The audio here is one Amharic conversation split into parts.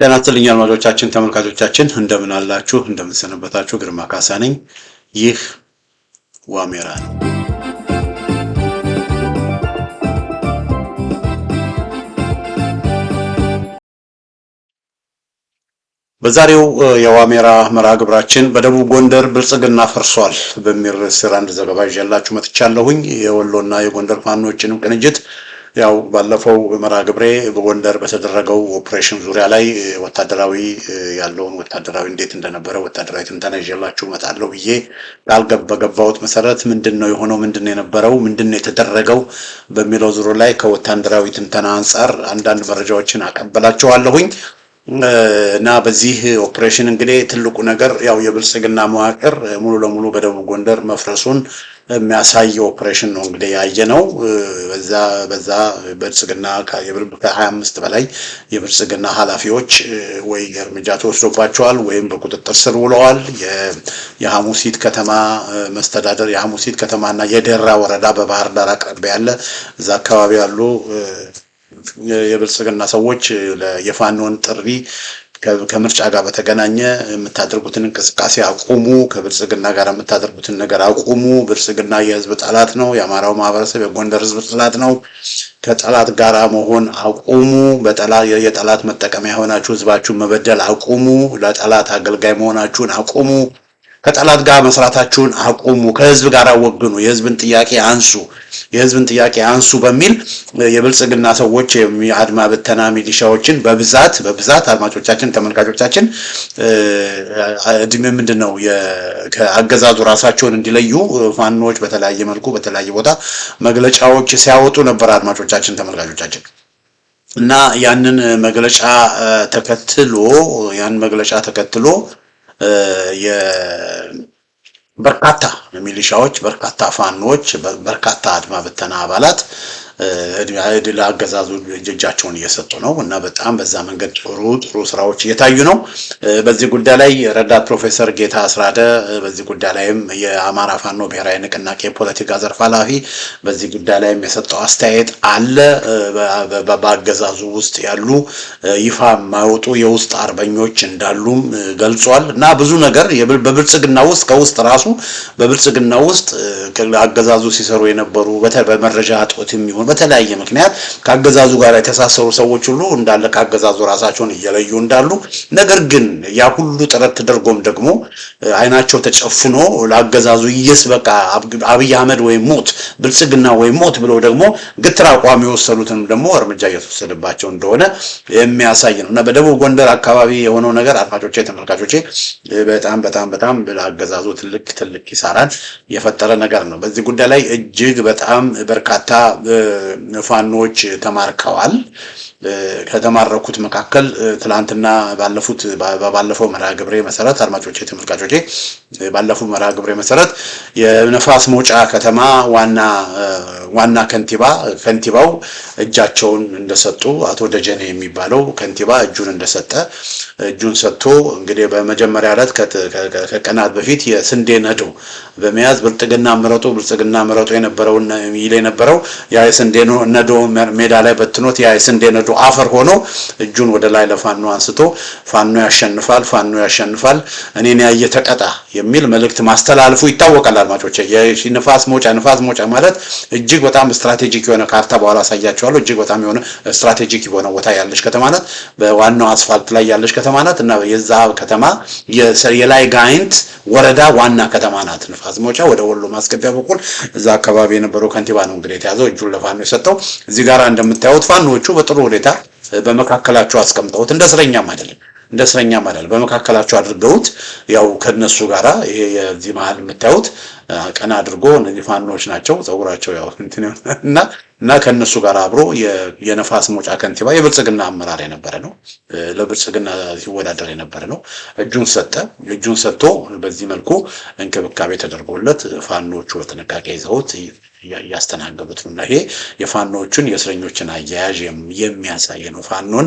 ጤና ይስጥልኝ አድማጮቻችን ተመልካቾቻችን እንደምን አላችሁ እንደምን ሰነበታችሁ ግርማ ካሳ ነኝ ይህ ዋሜራ ነው በዛሬው የዋሜራ መርሃ ግብራችን በደቡብ ጎንደር ብልጽግና ፈርሷል በሚል ስራ አንድ ዘገባ ይዤላችሁ መጥቻለሁኝ የወሎና የጎንደር ፋኖችንም ቅንጅት ያው ባለፈው መርሃ ግብሬ በጎንደር በተደረገው ኦፕሬሽን ዙሪያ ላይ ወታደራዊ ያለውን ወታደራዊ እንዴት እንደነበረ ወታደራዊ ትንተና ይዤላችሁ መጣለሁ ብዬ ባልገባሁት መሰረት ምንድነው የሆነው ምንድነው የነበረው ምንድነው የተደረገው በሚለው ዙሪያ ላይ ከወታደራዊ ትንተና አንፃር አንዳንድ መረጃዎችን አቀበላችኋለሁኝ እና በዚህ ኦፕሬሽን እንግዲህ ትልቁ ነገር ያው የብልጽግና መዋቅር ሙሉ ለሙሉ በደቡብ ጎንደር መፍረሱን የሚያሳይ ኦፕሬሽን ነው እንግዲህ ያየነው በዛ ብልጽግና ከ25 በላይ የብልጽግና ኃላፊዎች ወይ እርምጃ ተወስዶባቸዋል ወይም በቁጥጥር ስር ውለዋል የሐሙሲት ከተማ መስተዳደር የሐሙሲት ከተማና የደራ ወረዳ በባህር ዳር አቅራቢያ ያለ እዛ አካባቢ ያሉ የብልጽግና ሰዎች የፋኖን ጥሪ ከምርጫ ጋር በተገናኘ የምታደርጉትን እንቅስቃሴ አቁሙ ከብልጽግና ጋር የምታደርጉትን ነገር አቁሙ ብልጽግና የህዝብ ጠላት ነው የአማራው ማህበረሰብ የጎንደር ህዝብ ጠላት ነው ከጠላት ጋር መሆን አቁሙ የጠላት መጠቀሚያ ሆናችሁ ህዝባችሁን መበደል አቁሙ ለጠላት አገልጋይ መሆናችሁን አቁሙ ከጠላት ጋር መስራታችሁን አቁሙ ከህዝብ ጋር ወግኑ የህዝብን ጥያቄ አንሱ በሚል የብልጽግና ሰዎች የአድማ በተና ሚሊሻዎችን በብዛት አድማጮቻችን ተመልካቾቻችን ምንድነው ከአገዛዙ ራሳቸውን እንዲለዩ ፋኖች በተለያየ መልኩ በተለያየ ቦታ መግለጫዎች ሲያወጡ ነበር አድማጮቻችን ተመልካቾቻችን እና ያንን መግለጫ ተከትሎ በርካታ ሚሊሻዎች በርካታ ፋኖች በርካታ አድማ በተና አባላት ለአገዛዙ እጃቸውን እየሰጡ ነው እና በጣም በዛ መንገድ ጥሩ ስራዎች እየታዩ ነው በዚህ ጉዳይ ላይ ረዳት ፕሮፌሰር ጌታ አስራደ በዚህ ጉዳይ ላይም የአማራ ፋኖ ብሔራዊ ንቅናቄ ፖለቲካ ዘርፍ ኃላፊ በዚህ ጉዳይ ላይም የሰጠው አስተያየት አለ በአገዛዙ ውስጥ ያሉ ይፋ ማውጡ የውስጥ አርበኞች እንዳሉም ገልጿል እና ብዙ ነገር በብልጽግና ውስጥ ከውስጥ ራሱ በብልጽግና ውስጥ አገዛዙ ሲሰሩ የነበሩ በመረጃ አጥቶትም ይሁን በተለያየ ምክንያት ካገዛዙ ጋር የተሳሰሩ ሰዎች ሁሉ እንዳለ ካገዛዙ ራሳቸውን እየለዩ እንዳሉ ነገር ግን ያ ሁሉ ጥረት ተደርጎም ደግሞ አይናቸው ተጨፍኖ ለአገዛዙ በቃ አብይ አህመድ ወይ ሞት ብልጽግና ወይ ሞት ብለው ደግሞ ግትራ አቋም የወሰዱትን ደግሞ እርምጃ እየተወሰደባቸው እንደሆነ የሚያሳይ ነው እና በደቡብ ጎንደር አካባቢ የሆነው ነገር አድማጮቼ ተመልካቾቼ በጣም ለአገዛዙ ትልቅ ኪሳራን የፈጠረ ነገር ነው በዚህ ጉዳይ ላይ እጅግ በጣም በርካታ ፋኖች ተማርከዋል ከተማረኩት መካከል ትላንትና ባለፈው መርሃ ግብሬ መሰረት አድማጮቼ ተመልካቾቼ ባለፈው መርሃ ግብሬ መሰረት የነፋስ መውጫ ከተማ ዋና ከንቲባው እጃቸውን እንደሰጡ አቶ ደጀኔ የሚባለው ከንቲባ እጁን ሰጥቶ እንግዲህ በመጀመሪያ ዕለት ከቀናት በፊት የስንዴ ነዶ በመያዝ ብልጽግና ምረጡ የነበረው ያ የስንዴ ነዶ ሜዳ ላይ በትኖት ያ የስንዴ ነዶ አፈር ሆኖ እጁን ወደ ላይ ለፋኖ አንስቶ ፋኖ ያሸንፋል እኔን ያየ ተቀጣ የሚል መልእክት ማስተላለፉ ይታወቃል አድማጮቼ የነፋስ መውጫ ማለት እጅግ በጣም ስትራቴጂክ የሆነ ካርታ በኋላ አሳያቸዋለሁ እጅግ በጣም የሆነ ስትራቴጂክ የሆነ ቦታ ያለች ከተማ ናት በዋናው አስፋልት ላይ ያለች ከተማ ናት እና የዛ ከተማ የላይ ጋይንት ወረዳ ዋና ከተማ ናት ነፋስ መውጫ ወደ ወሎ ማስገቢያ በኩል እዛ አካባቢ የነበረው ከንቲባ ነው እንግዲህ የተያዘው እጁን ለፋኖ የሰጠው እዚህ ጋር እንደምታዩት ፋኖቹ በጥሩ ሁኔታ በመካከላቸው አስቀምጠውት እንደስረኛም አይደለም በመካከላቸው አድርገውት ያው ከነሱ ጋራ ይሄ የዚህ መሃል የምታዩት ቀና አድርጎ እነዚህ ፋኖች ናቸው ጸጉራቸው ያው እና ከነሱ ጋር አብሮ የነፋስ መውጫ ከንቲባ የብልጽግና አመራር የነበረ ነው ለብልጽግና ሲወዳደር የነበረ ነው እጁን ሰጥቶ በዚህ መልኩ እንክብካቤ ተደርጎለት ፋኖቹ በጥንቃቄ ይዘውት ያስተናገዱት ነው ይሄ የፋኖቹን የእስረኞችን አያያዥ የሚያሳይ ነው ፋኖን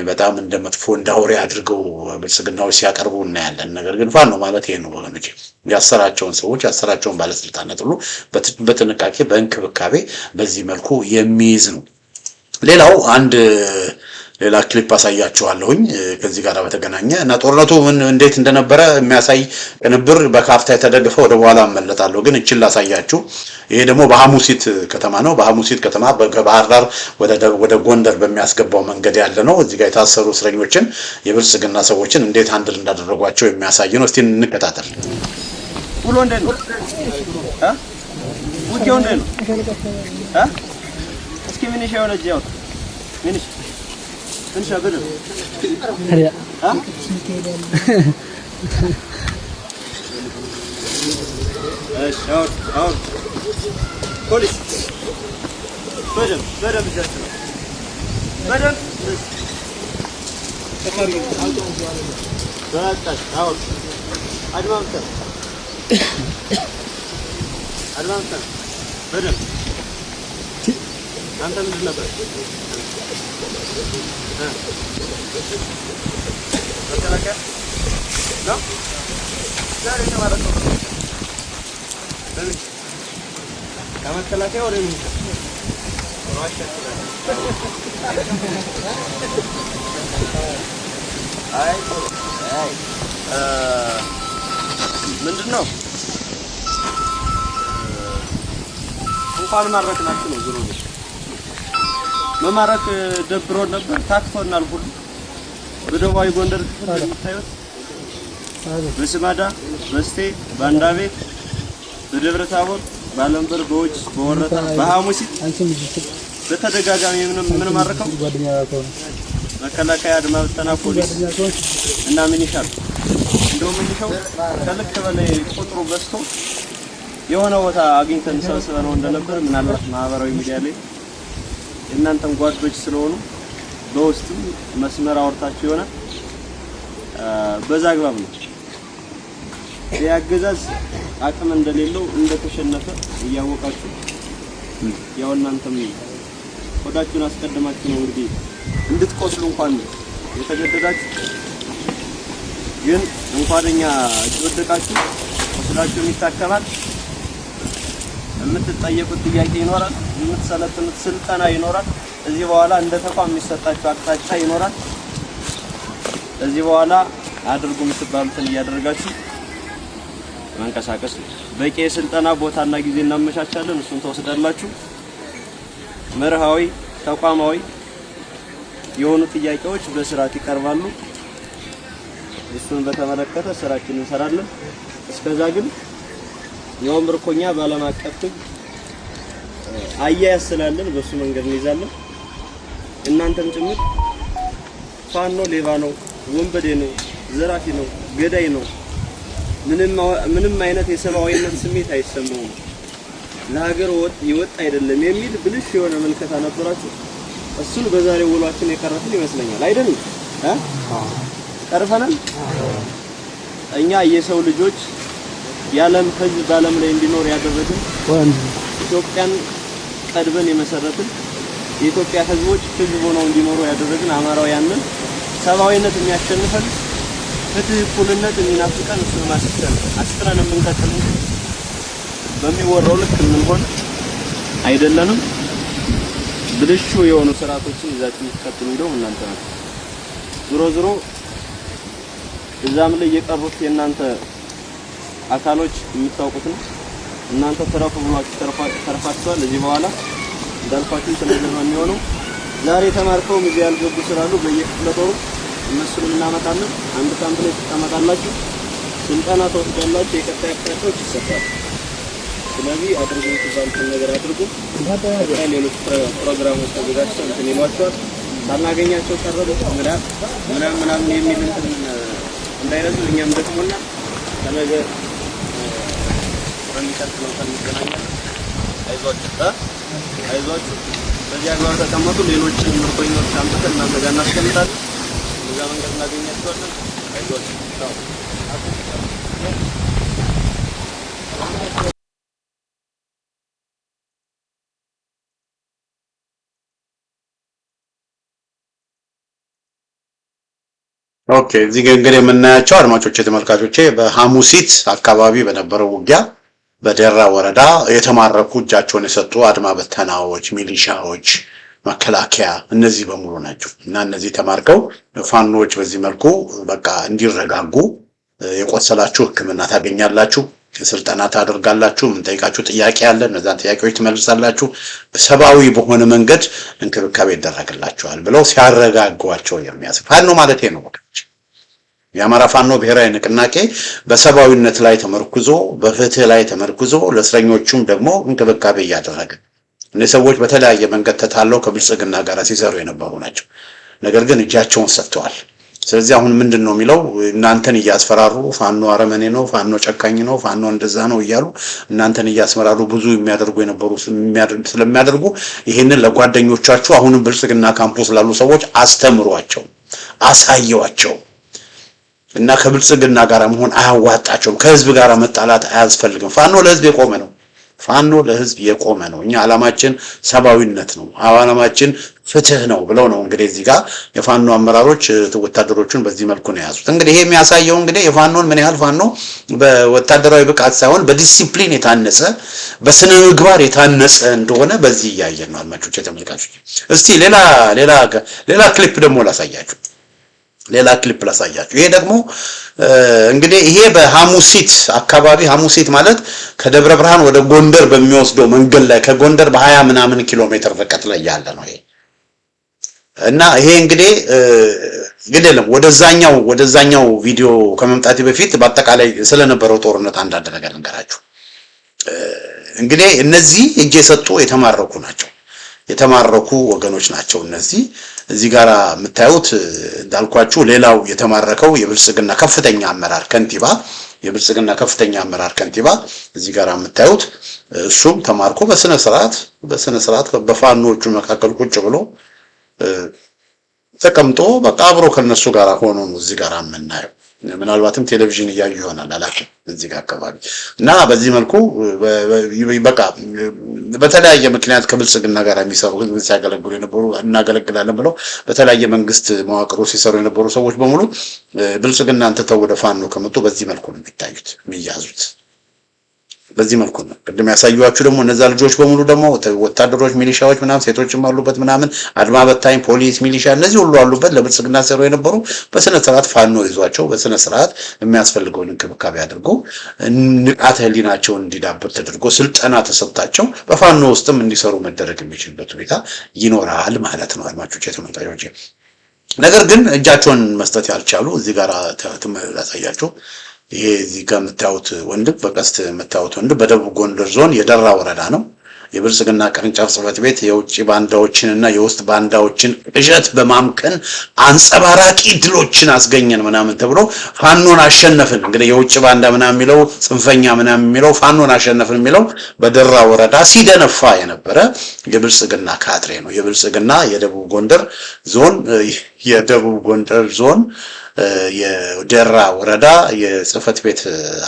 በጣም እንደመጥፎ እንዳውሬ አድርገው ብልጽግናው ሲያቀርቡ እናያለን ነገር ግን ፋኖ ማለት ይሄ ነው ወገኖቼ ያሰራቸውን ባለስልጣናት ሁሉ በጥንቃቄ በእንክብካቤ በዚህ መልኩ የሚይዝ ነው ሌላው አንድ ሌላ ክሊፕ አሳያችኋለሁኝ ከዚህ ጋር በተገናኘ እና ጦርነቱ እንዴት እንደነበረ የሚያሳይ ቅንብር በካፍታ የተደገፈ ወደ በኋላ እመለጣለሁ። ግን እቺን ላሳያችሁ። ይሄ ደግሞ በሐሙሲት ከተማ ነው። በሐሙሲት ከተማ ከባህር ዳር ወደ ጎንደር በሚያስገባው መንገድ ያለ ነው። እዚህ ጋር የታሰሩ እስረኞችን የብልጽግና ሰዎችን እንዴት አንድል እንዳደረጓቸው የሚያሳይ ነው። እስቲ እንከታተል። ውሎ እንዴት ነው? ውጊያው እንዴት ነው? እስኪ ምን ይሻው ነው ጃው ምን ሻገር ፖሊስ በደም ይዛችሁ በደም በቃሽ አሁን አድማምታ በደም አንተ ምንድን ነበር መከላከያ ነው ዛሬ ተማረከው ከመከላከያ ወደ ምን ምንድን ነው እንኳን ማረክናችሁ ነው። ዞሮ መማረክ ደብሮን ነበር፣ ታክቶናል። ሁሉ በደቡባዊ ጎንደር ክፍል የምታዩት በስማዳ፣ በስቴ፣ በአንዳቤት፣ በደብረ ታቦር፣ በአለምበር፣ በውጭ፣ በወረታ፣ በሐሙሲት በተደጋጋሚ ምን ማረከው መከላከያ፣ አድማ ብተና፣ ፖሊስ እና ሚኒሻ እንደው ሚኒሻው ከልክ በላይ ቁጥሩ በዝቶ የሆነ ቦታ አግኝተን ሰብስበነው እንደነበር ምናልባት ማህበራዊ ሚዲያ ላይ እናንተም ጓዶች ስለሆኑ በውስጥም መስመር አወርታችሁ ይሆናል። በዛ አግባብ ነው የአገዛዝ አቅም እንደሌለው እንደተሸነፈ እያወቃችሁ ያው እናንተም ወዳችሁን አስቀድማችሁ ነው እንግዲህ እንድትቆስሉ እንኳን የተገደዳችሁ። ግን እንኳንኛ እየወደቃችሁ ቆስላችሁ ይታከማል። የምትጠየቁት ጥያቄ ይኖራል። የምትሰለጥኑት ስልጠና ይኖራል። እዚህ በኋላ እንደ ተቋም የሚሰጣችሁ አቅጣጫ ይኖራል። እዚህ በኋላ አድርጉ የምትባሉትን እያደረጋችሁ መንቀሳቀስ ነው። በቂ የስልጠና ቦታና ጊዜ እናመቻቻለን። እሱን ተወስዳላችሁ። መርሃዊ ተቋማዊ የሆኑ ጥያቄዎች በስርዓት ይቀርባሉ። እሱን በተመለከተ ስራችንን እንሰራለን። እስከዛ ግን ያው ምርኮኛ ባለም አቀፍ ሕግ አያያዝ ስላለን በሱ መንገድ እንይዛለን። እናንተም ጭምር ፋኖ ሌባ ነው፣ ወንበዴ ነው፣ ዘራፊ ነው፣ ገዳይ ነው፣ ምንም አይነት የሰብአዊነት ስሜት አይሰማውም፣ ለሀገር ይወጣ አይደለም የሚል ብልሽ የሆነ መልከታ ነበራችሁ። እሱን በዛሬው ውሏችን የቀረፍን ይመስለኛል አይደል? ቀርፈናል። እኛ የሰው ልጆች የዓለም ሕዝብ በዓለም ላይ እንዲኖር ያደረግን ኢትዮጵያን ቀድበን የመሰረትን የኢትዮጵያ ሕዝቦች ሕዝብ ሆነው እንዲኖሩ ያደረግን አማራውያንን ሰብአዊነት የሚያሸንፈን ፍትህ፣ እኩልነት የሚናፍቀን እሱን ማስከተል አስጥረን የምንቀጥል በሚወራው ልክ የምንሆን አይደለንም። ብልሹ የሆኑ ስርዓቶችን ይዛችሁ የምትቀጥሉ ነው እናንተ ናችሁ። ዞሮ እዛም ላይ የቀሩት የእናንተ አካሎች የምታውቁት ነው። እናንተ ተረፉ ብሏችሁ ተርፋችኋል። እዚህ በኋላ እንዳልኳችሁ ስለዚህ ነው የሚሆነው። ዛሬ ተማርከው እዚህ ያልገቡ ስላሉ በየክፍለ ጦሩ እነሱንም እናመጣለን። አንድ ካምፕ ላይ ተቀመጣላችሁ፣ ስልጠና ተወስዳላችሁ፣ የቀጣይ አቅጣጫዎች ይሰጣሉ። ስለዚህ አድርጉ የምትባሉትን ነገር አድርጉ። ሌሎች ፕሮግራሞች ተዘጋጅተው እንትን ይሏቸዋል። ሳናገኛቸው ቀረቡ ምናምን የሚል እንትን እንዳይረሱ እኛም ደክሞና ከነገ በሚቀጥለው ቀን እንገናኛለን። አይዟችሁ በዚህ አግባብ ተቀመጡ። ሌሎች ምርኮኞች አምጥተን እናንተ ጋር እናስቀምጣለን። በዛ መንገድ እናገኛቸዋለን። አይዟችሁ። ኦኬ እዚህ ጋር እንግዲህ የምናያቸው አድማጮቼ፣ ተመልካቾቼ በሐሙሲት አካባቢ በነበረው ውጊያ በደራ ወረዳ የተማረኩ እጃቸውን የሰጡ አድማ በተናዎች፣ ሚሊሻዎች፣ መከላከያ እነዚህ በሙሉ ናቸው እና እነዚህ ተማርከው ፋኖች በዚህ መልኩ በቃ እንዲረጋጉ የቆሰላችሁ ሕክምና ታገኛላችሁ፣ ስልጠና ታደርጋላችሁ፣ የምንጠይቃችሁ ጥያቄ አለ፣ እነዛን ጥያቄዎች ትመልሳላችሁ፣ ሰብአዊ በሆነ መንገድ እንክብካቤ ይደረግላችኋል ብለው ሲያረጋጓቸው የሚያስ ፋኖ ማለት ነው። የአማራ ፋኖ ብሔራዊ ንቅናቄ በሰብአዊነት ላይ ተመርኩዞ በፍትህ ላይ ተመርኩዞ ለእስረኞቹም ደግሞ እንክብካቤ እያደረገ እነዚህ ሰዎች በተለያየ መንገድ ተታለው ከብልጽግና ጋር ሲሰሩ የነበሩ ናቸው። ነገር ግን እጃቸውን ሰጥተዋል። ስለዚህ አሁን ምንድነው የሚለው እናንተን እያስፈራሩ ፋኖ አረመኔ ነው፣ ፋኖ ጨካኝ ነው፣ ፋኖ እንደዛ ነው እያሉ እናንተን እያስፈራሩ ብዙ የሚያደርጉ የነበሩ ስለሚያደርጉ ይሄንን ለጓደኞቻችሁ አሁንም ብልጽግና ካምፖስ ላሉ ሰዎች አስተምሯቸው፣ አሳየዋቸው እና ከብልጽግና ጋር መሆን አያዋጣቸውም። ከህዝብ ጋር መጣላት አያስፈልግም። ፋኖ ለህዝብ የቆመ ነው። ፋኖ ለህዝብ የቆመ ነው። እኛ ዓላማችን ሰብአዊነት ነው፣ ዓላማችን ፍትህ ነው ብለው ነው እንግዲህ እዚህ ጋር የፋኖ አመራሮች ወታደሮቹን በዚህ መልኩ ነው ያዙት። እንግዲህ ይሄ የሚያሳየው እንግዲህ የፋኖን ምን ያህል ፋኖ በወታደራዊ ብቃት ሳይሆን በዲሲፕሊን የታነጸ በስነ ምግባር የታነጸ እንደሆነ በዚህ እያየን ነው። አድማጮች ተመልካቾች፣ እስቲ ሌላ ክሊፕ ደግሞ ላሳያችሁ። ይሄ ደግሞ እንግዲህ ይሄ በሐሙሲት አካባቢ ሐሙሲት ማለት ከደብረ ብርሃን ወደ ጎንደር በሚወስደው መንገድ ላይ ከጎንደር በ20 ምናምን ኪሎ ሜትር ርቀት ላይ ያለ ነው ይሄ እና ይሄ እንግዲህ ግዴለም ወደዛኛው ቪዲዮ ከመምጣቴ በፊት በአጠቃላይ ስለነበረው ጦርነት አንዳንድ ነገር ልንገራችሁ። እንግዲህ እነዚህ እጄ ሰጡ የተማረኩ ናቸው። የተማረኩ ወገኖች ናቸው። እነዚህ እዚህ ጋር የምታዩት እንዳልኳችሁ ሌላው የተማረከው የብልጽግና ከፍተኛ አመራር ከንቲባ እዚህ ጋር የምታዩት እሱም ተማርኮ በስነ ስርዓት በፋኖቹ መካከል ቁጭ ብሎ ተቀምጦ በቃ አብሮ ከነሱ ጋር ሆኖ ነው እዚህ ጋር የምናየው። ምናልባትም ቴሌቪዥን እያዩ ይሆናል አላውቅም እዚህ ጋር አካባቢ እና በዚህ መልኩ በቃ በተለያየ ምክንያት ከብልጽግና ጋር የሚሰሩ ህዝብ ሲያገለግሉ የነበሩ እናገለግላለን ብለው በተለያየ መንግስት መዋቅሩ ሲሰሩ የነበሩ ሰዎች በሙሉ ብልጽግናን ትተው ወደ ፋኖ ከመጡ በዚህ መልኩ ነው የሚታዩት የሚያዙት። በዚህ መልኩ ነው ቅድም ያሳዩዋችሁ። ደግሞ እነዛ ልጆች በሙሉ ደግሞ ወታደሮች፣ ሚሊሻዎች ምናምን ሴቶችም አሉበት ምናምን አድማ በታኝ፣ ፖሊስ፣ ሚሊሻ እነዚህ ሁሉ አሉበት። ለብልጽግና ሰሩ የነበሩ በስነ ስርዓት ፋኖ ይዟቸው በስነ ስርዓት የሚያስፈልገውን እንክብካቤ አድርጎ ንቃተ ህሊናቸውን እንዲዳብር ተደርጎ ስልጠና ተሰጥቷቸው በፋኖ ውስጥም እንዲሰሩ መደረግ የሚችልበት ሁኔታ ይኖራል ማለት ነው። አድማጮች የተመጣጣዮች ነገር ግን እጃቸውን መስጠት ያልቻሉ እዚህ ጋር ተመላሳያቸው ይሄ እዚህ ጋር የምታዩት ወንድም በቀስት የምታዩት ወንድም በደቡብ ጎንደር ዞን የደራ ወረዳ ነው። የብልጽግና ቅርንጫፍ ጽሕፈት ቤት የውጭ ባንዳዎችንና የውስጥ ባንዳዎችን ቅዠት በማምከን አንጸባራቂ ድሎችን አስገኘን ምናምን ተብሎ ፋኖን አሸነፍን። እንግዲህ የውጭ ባንዳ ምናምን የሚለው ጽንፈኛ ምናምን የሚለው ፋኖን አሸነፍን የሚለው በደራ ወረዳ ሲደነፋ የነበረ የብልጽግና ካድሬ ነው። የብልጽግና የደቡብ ጎንደር ዞን የደራ ወረዳ የጽሕፈት ቤት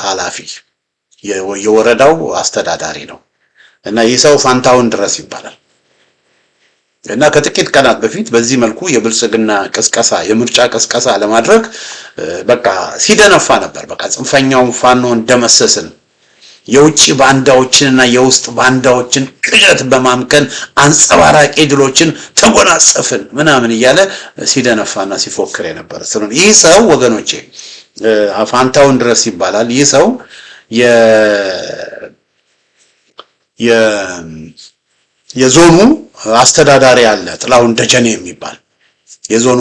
ኃላፊ የወረዳው አስተዳዳሪ ነው እና ይህ ሰው ፋንታውን ድረስ ይባላል። እና ከጥቂት ቀናት በፊት በዚህ መልኩ የብልጽግና ቅስቀሳ የምርጫ ቅስቀሳ ለማድረግ በቃ ሲደነፋ ነበር። በቃ ጽንፈኛውን ፋኖን ደመሰስን፣ የውጭ ባንዳዎችንና የውስጥ ባንዳዎችን ቅዠት በማምከን አንጸባራቂ ድሎችን ተጎናጸፍን ምናምን እያለ ሲደነፋና ሲፎክር የነበረ ስለሆነ ይህ ሰው ወገኖቼ ፋንታውን ድረስ ይባላል። ይህ ሰው የዞኑ አስተዳዳሪ አለ ጥላሁን ደጀኔ የሚባል የዞኑ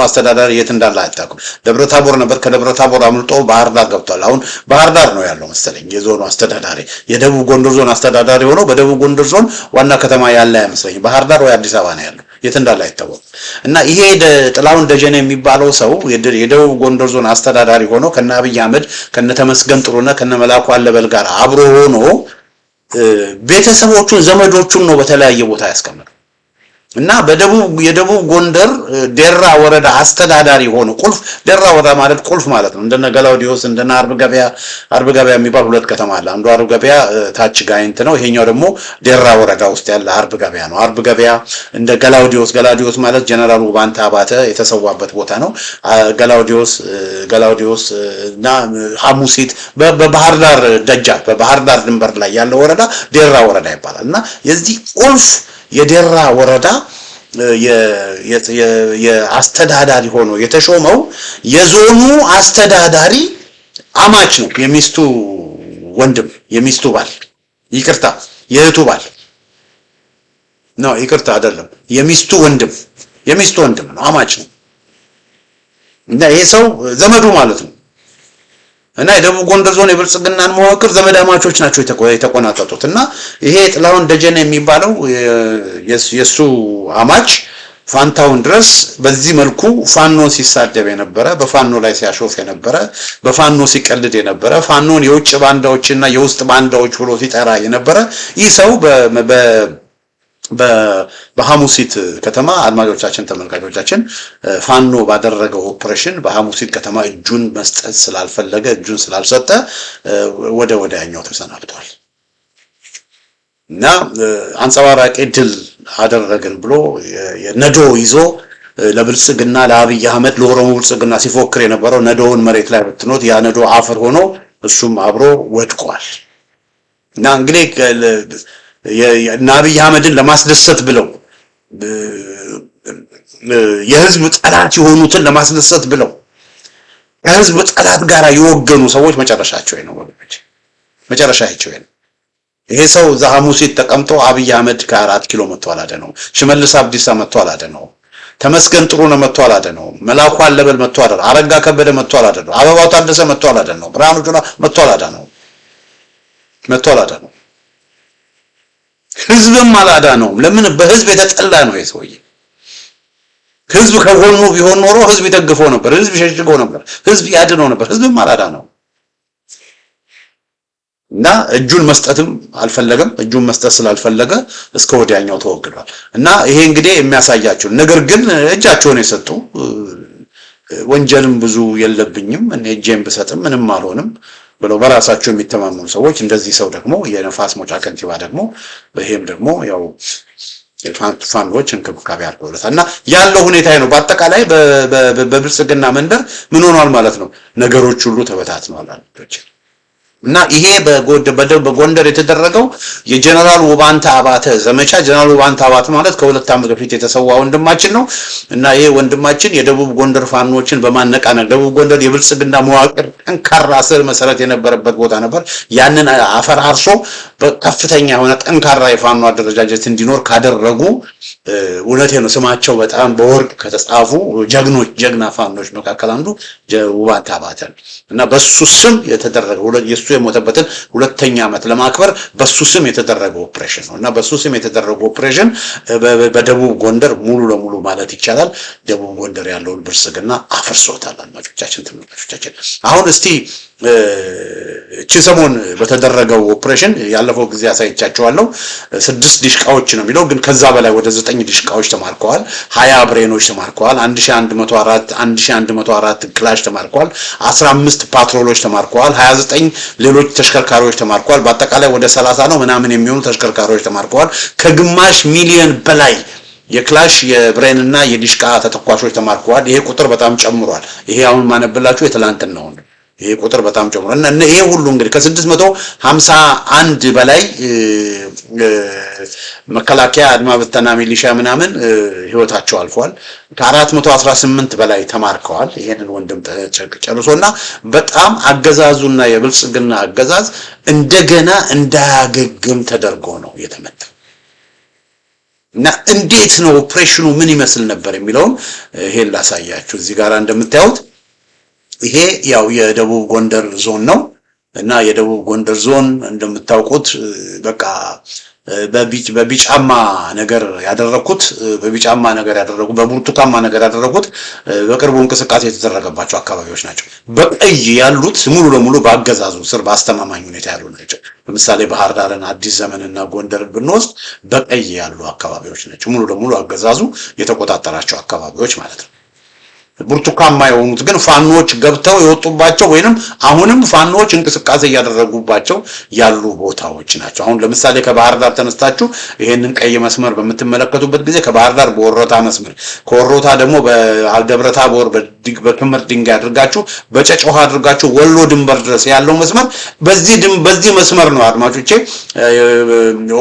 አስተዳዳሪ የት እንዳለ አታውቁም። ደብረታቦር ነበር። ከደብረታቦር አምልጦ ባህር ዳር ገብቷል። አሁን ባህር ዳር ነው ያለው መሰለኝ። የዞኑ አስተዳዳሪ የደቡብ ጎንደር ዞን አስተዳዳሪ ሆኖ በደቡብ ጎንደር ዞን ዋና ከተማ ያለ አይመስለኝ። ባህር ዳር ወይ አዲስ አበባ ነው ያለው። የት እንዳለ አይታወቅም። እና ይሄ ጥላሁን ደጀኔ የሚባለው ሰው የደቡብ ጎንደር ዞን አስተዳዳሪ ሆኖ ከነ አብይ አህመድ ከነ ተመስገን ጥሩነህ ከነ መላኩ አለበል ጋር አብሮ ሆኖ ቤተሰቦቹን ዘመዶቹን ነው በተለያየ ቦታ ያስቀመጠው እና የደቡብ ጎንደር ደራ ወረዳ አስተዳዳሪ ሆኖ ቁልፍ ደራ ወረዳ ማለት ቁልፍ ማለት ነው። እንደነ ገላውዲዮስ እንደነ አርብ ገበያ የሚባል ሁለት ከተማ አለ። አንዱ አርብ ገበያ ታች ጋይንት ነው። ይሄኛው ደግሞ ደራ ወረዳ ውስጥ ያለ አርብ ገበያ ነው። አርብ ገበያ እንደ ገላውዲዮስ ማለት ጀነራል ውባንተ አባተ የተሰዋበት ቦታ ነው። ገላውዲዮስ እና ሐሙሲት በባህር ዳር ደጃፍ በባህር ዳር ድንበር ላይ ያለው ወረዳ ደራ ወረዳ ይባላል እና የዚህ ቁልፍ የደራ ወረዳ የአስተዳዳሪ ሆኖ የተሾመው የዞኑ አስተዳዳሪ አማች ነው። የሚስቱ ወንድም፣ የሚስቱ ባል፣ ይቅርታ የእህቱ ባል ነው። ይቅርታ አይደለም፣ የሚስቱ ወንድም ነው፣ አማች ነው። እና ይሄ ሰው ዘመዱ ማለት ነው። እና የደቡብ ጎንደር ዞን የብልጽግናን መዋቅር ዘመዳማቾች ናቸው የተቆናጠጡት። እና ይሄ ጥላሁን ደጀነ የሚባለው የሱ አማች ፋንታውን ድረስ በዚህ መልኩ ፋኖ ሲሳደብ የነበረ፣ በፋኖ ላይ ሲያሾፍ የነበረ፣ በፋኖ ሲቀልድ የነበረ፣ ፋኖን የውጭ ባንዳዎችና የውስጥ ባንዳዎች ብሎ ሲጠራ የነበረ ይህ ሰው በሐሙሲት ከተማ አድማጮቻችን፣ ተመልካቾቻችን ፋኖ ባደረገው ኦፕሬሽን በሐሙሲት ከተማ እጁን መስጠት ስላልፈለገ እጁን ስላልሰጠ ወደ ወዲያኛው ተሰናብቷል። እና አንጸባራቂ ድል አደረግን ብሎ ነዶ ይዞ ለብልጽግና ለአብይ አህመድ ለኦሮሞ ብልጽግና ሲፎክር የነበረው ነዶውን መሬት ላይ በትኖት ያ ነዶ አፈር ሆኖ እሱም አብሮ ወድቋል። እና እንግዲህ አብይ አህመድን ለማስደሰት ብለው የህዝብ ጠላት የሆኑትን ለማስደሰት ብለው ከህዝብ ጠላት ጋር የወገኑ ሰዎች መጨረሻቸው ነው ወገኖች፣ መጨረሻቸው ነው። ይሄ ሰው እዛ ሐሙሲት ተቀምጦ አብይ አህመድ ከ4 ኪሎ መጥቶ አላደነው፣ ሽመልስ አብዲሳ መጥቶ አላደነው፣ ተመስገን ጥሩነህ መጥቶ አላደነው፣ መላኩ አለበል መጥቶ አላደነው፣ አረጋ ከበደ መጥቶ አላደነው፣ አበባው ታደሰ መጥቶ አላደነው፣ ብርሃኑ ጁላ መጥቶ አላደነው። ህዝብም አላዳነውም። ለምን? በህዝብ የተጠላ ነው ይሄ ሰውዬ። ህዝብ ከጎኑ ቢሆን ኖሮ ህዝብ ይደግፈው ነበር፣ ህዝብ ይሸሽገው ነበር፣ ህዝብ ያድነው ነበር። ህዝብም አላዳነው እና እጁን መስጠትም አልፈለገም። እጁን መስጠት ስላልፈለገ እስከ ወዲያኛው ተወግዷል። እና ይሄ እንግዲህ የሚያሳያቸው ነገር ግን እጃቸውን የሰጡ ወንጀልም ብዙ የለብኝም እኔ እጄን ብሰጥም ምንም አልሆንም ብለው በራሳቸው የሚተማመኑ ሰዎች፣ እንደዚህ ሰው ደግሞ የነፋስ ሞጫ ከንቲባ ደግሞ ይሄም ደግሞ ያው ፋኖች እንክብካቤ አድርገውለታል። እና ያለው ሁኔታ ነው። በአጠቃላይ በብልጽግና መንደር ምን ሆኗል ማለት ነው? ነገሮች ሁሉ ተበታትነዋል አሉት። እና ይሄ በጎንደር የተደረገው የጀነራል ውባንታ አባተ ዘመቻ። ጀነራል ውባንታ አባተ ማለት ከ2 ዓመት በፊት የተሰዋ ወንድማችን ነው። እና ይሄ ወንድማችን የደቡብ ጎንደር ፋኖችን በማነቃነቅ ደቡብ ጎንደር የብልጽግና መዋቅር ጠንካራ ስር መሰረት የነበረበት ቦታ ነበር። ያንን አፈራርሶ በከፍተኛ የሆነ ጠንካራ የፋኖ አደረጃጀት እንዲኖር ካደረጉ እውነቴ ነው ስማቸው በጣም በወርቅ ከተጻፉ ጀግና ፋኖች መካከል አንዱ ውባንታ አባተ እና በሱ ስም የተደረገው የሱ የሞተበትን 2ኛ ዓመት ለማክበር በሱ ስም የተደረገው ኦፕሬሽን ነው። እና በሱ ስም የተደረገው ኦፕሬሽን በደቡብ ጎንደር ሙሉ ለሙሉ ማለት ይቻላል ደቡብ ጎንደር ያለውን ብልጽግና አፈርሶታል። አድማጮቻችን፣ ተመልካቾቻችን አሁን እስቲ እቺ ሰሞን በተደረገው ኦፕሬሽን ያለፈው ጊዜ አሳይቻቸዋለሁ። 6 ዲሽቃዎች ነው የሚለው፣ ግን ከዛ በላይ ወደ 9 ዲሽቃዎች ተማርከዋል። 20 ብሬኖች ተማርከዋል። 1104 ክላሽ ተማርከዋል። 15 ፓትሮሎች ተማርከዋል። 29 ሌሎች ተሽከርካሪዎች ተማርከዋል። በአጠቃላይ ወደ 30 ነው ምናምን የሚሆኑ ተሽከርካሪዎች ተማርከዋል። ከግማሽ ሚሊዮን በላይ የክላሽ የብሬንና የዲሽቃ ተተኳሾች ተማርከዋል። ይሄ ቁጥር በጣም ጨምሯል። ይሄ አሁን ማነብላችሁ የትላንትን ነው። ይሄ ቁጥር በጣም ጨምሯል። እና ይሄ ሁሉ እንግዲህ ከ651 በላይ መከላከያ አድማ ብተና ሚሊሻ ምናምን ህይወታቸው አልፏል። ከ418 በላይ ተማርከዋል። ይሄንን ወንድም ጨርሶና በጣም አገዛዙና የብልጽግና አገዛዝ እንደገና እንዳያገግም ተደርጎ ነው የተመታው። እና እንዴት ነው ኦፕሬሽኑ ምን ይመስል ነበር የሚለውን ይሄን ላሳያችሁ። እዚህ ጋር እንደምታዩት ይሄ ያው የደቡብ ጎንደር ዞን ነው። እና የደቡብ ጎንደር ዞን እንደምታውቁት በቃ በቢጫማ ነገር ያደረኩት በብርቱካንማ ነገር ያደረኩት በቅርቡ እንቅስቃሴ የተደረገባቸው አካባቢዎች ናቸው። በቀይ ያሉት ሙሉ ለሙሉ በአገዛዙ ስር በአስተማማኝ ሁኔታ ያሉ ናቸው። ለምሳሌ ባህር ዳርን፣ አዲስ ዘመንና ጎንደርን ብንወስድ በቀይ ያሉ አካባቢዎች ናቸው። ሙሉ ለሙሉ አገዛዙ የተቆጣጠራቸው አካባቢዎች ማለት ነው። ብርቱካንማ የሆኑት ግን ፋኖች ገብተው የወጡባቸው ወይንም አሁንም ፋኖች እንቅስቃሴ እያደረጉባቸው ያሉ ቦታዎች ናቸው። አሁን ለምሳሌ ከባህር ዳር ተነስታችሁ ይሄንን ቀይ መስመር በምትመለከቱበት ጊዜ ከባህር ዳር በወሮታ መስመር ከወሮታ ደግሞ በደብረ ታቦር በክምር ድንጋይ አድርጋችሁ በጨጨሆ አድርጋችሁ ወሎ ድንበር ድረስ ያለው መስመር በዚህ መስመር ነው አድማጮቼ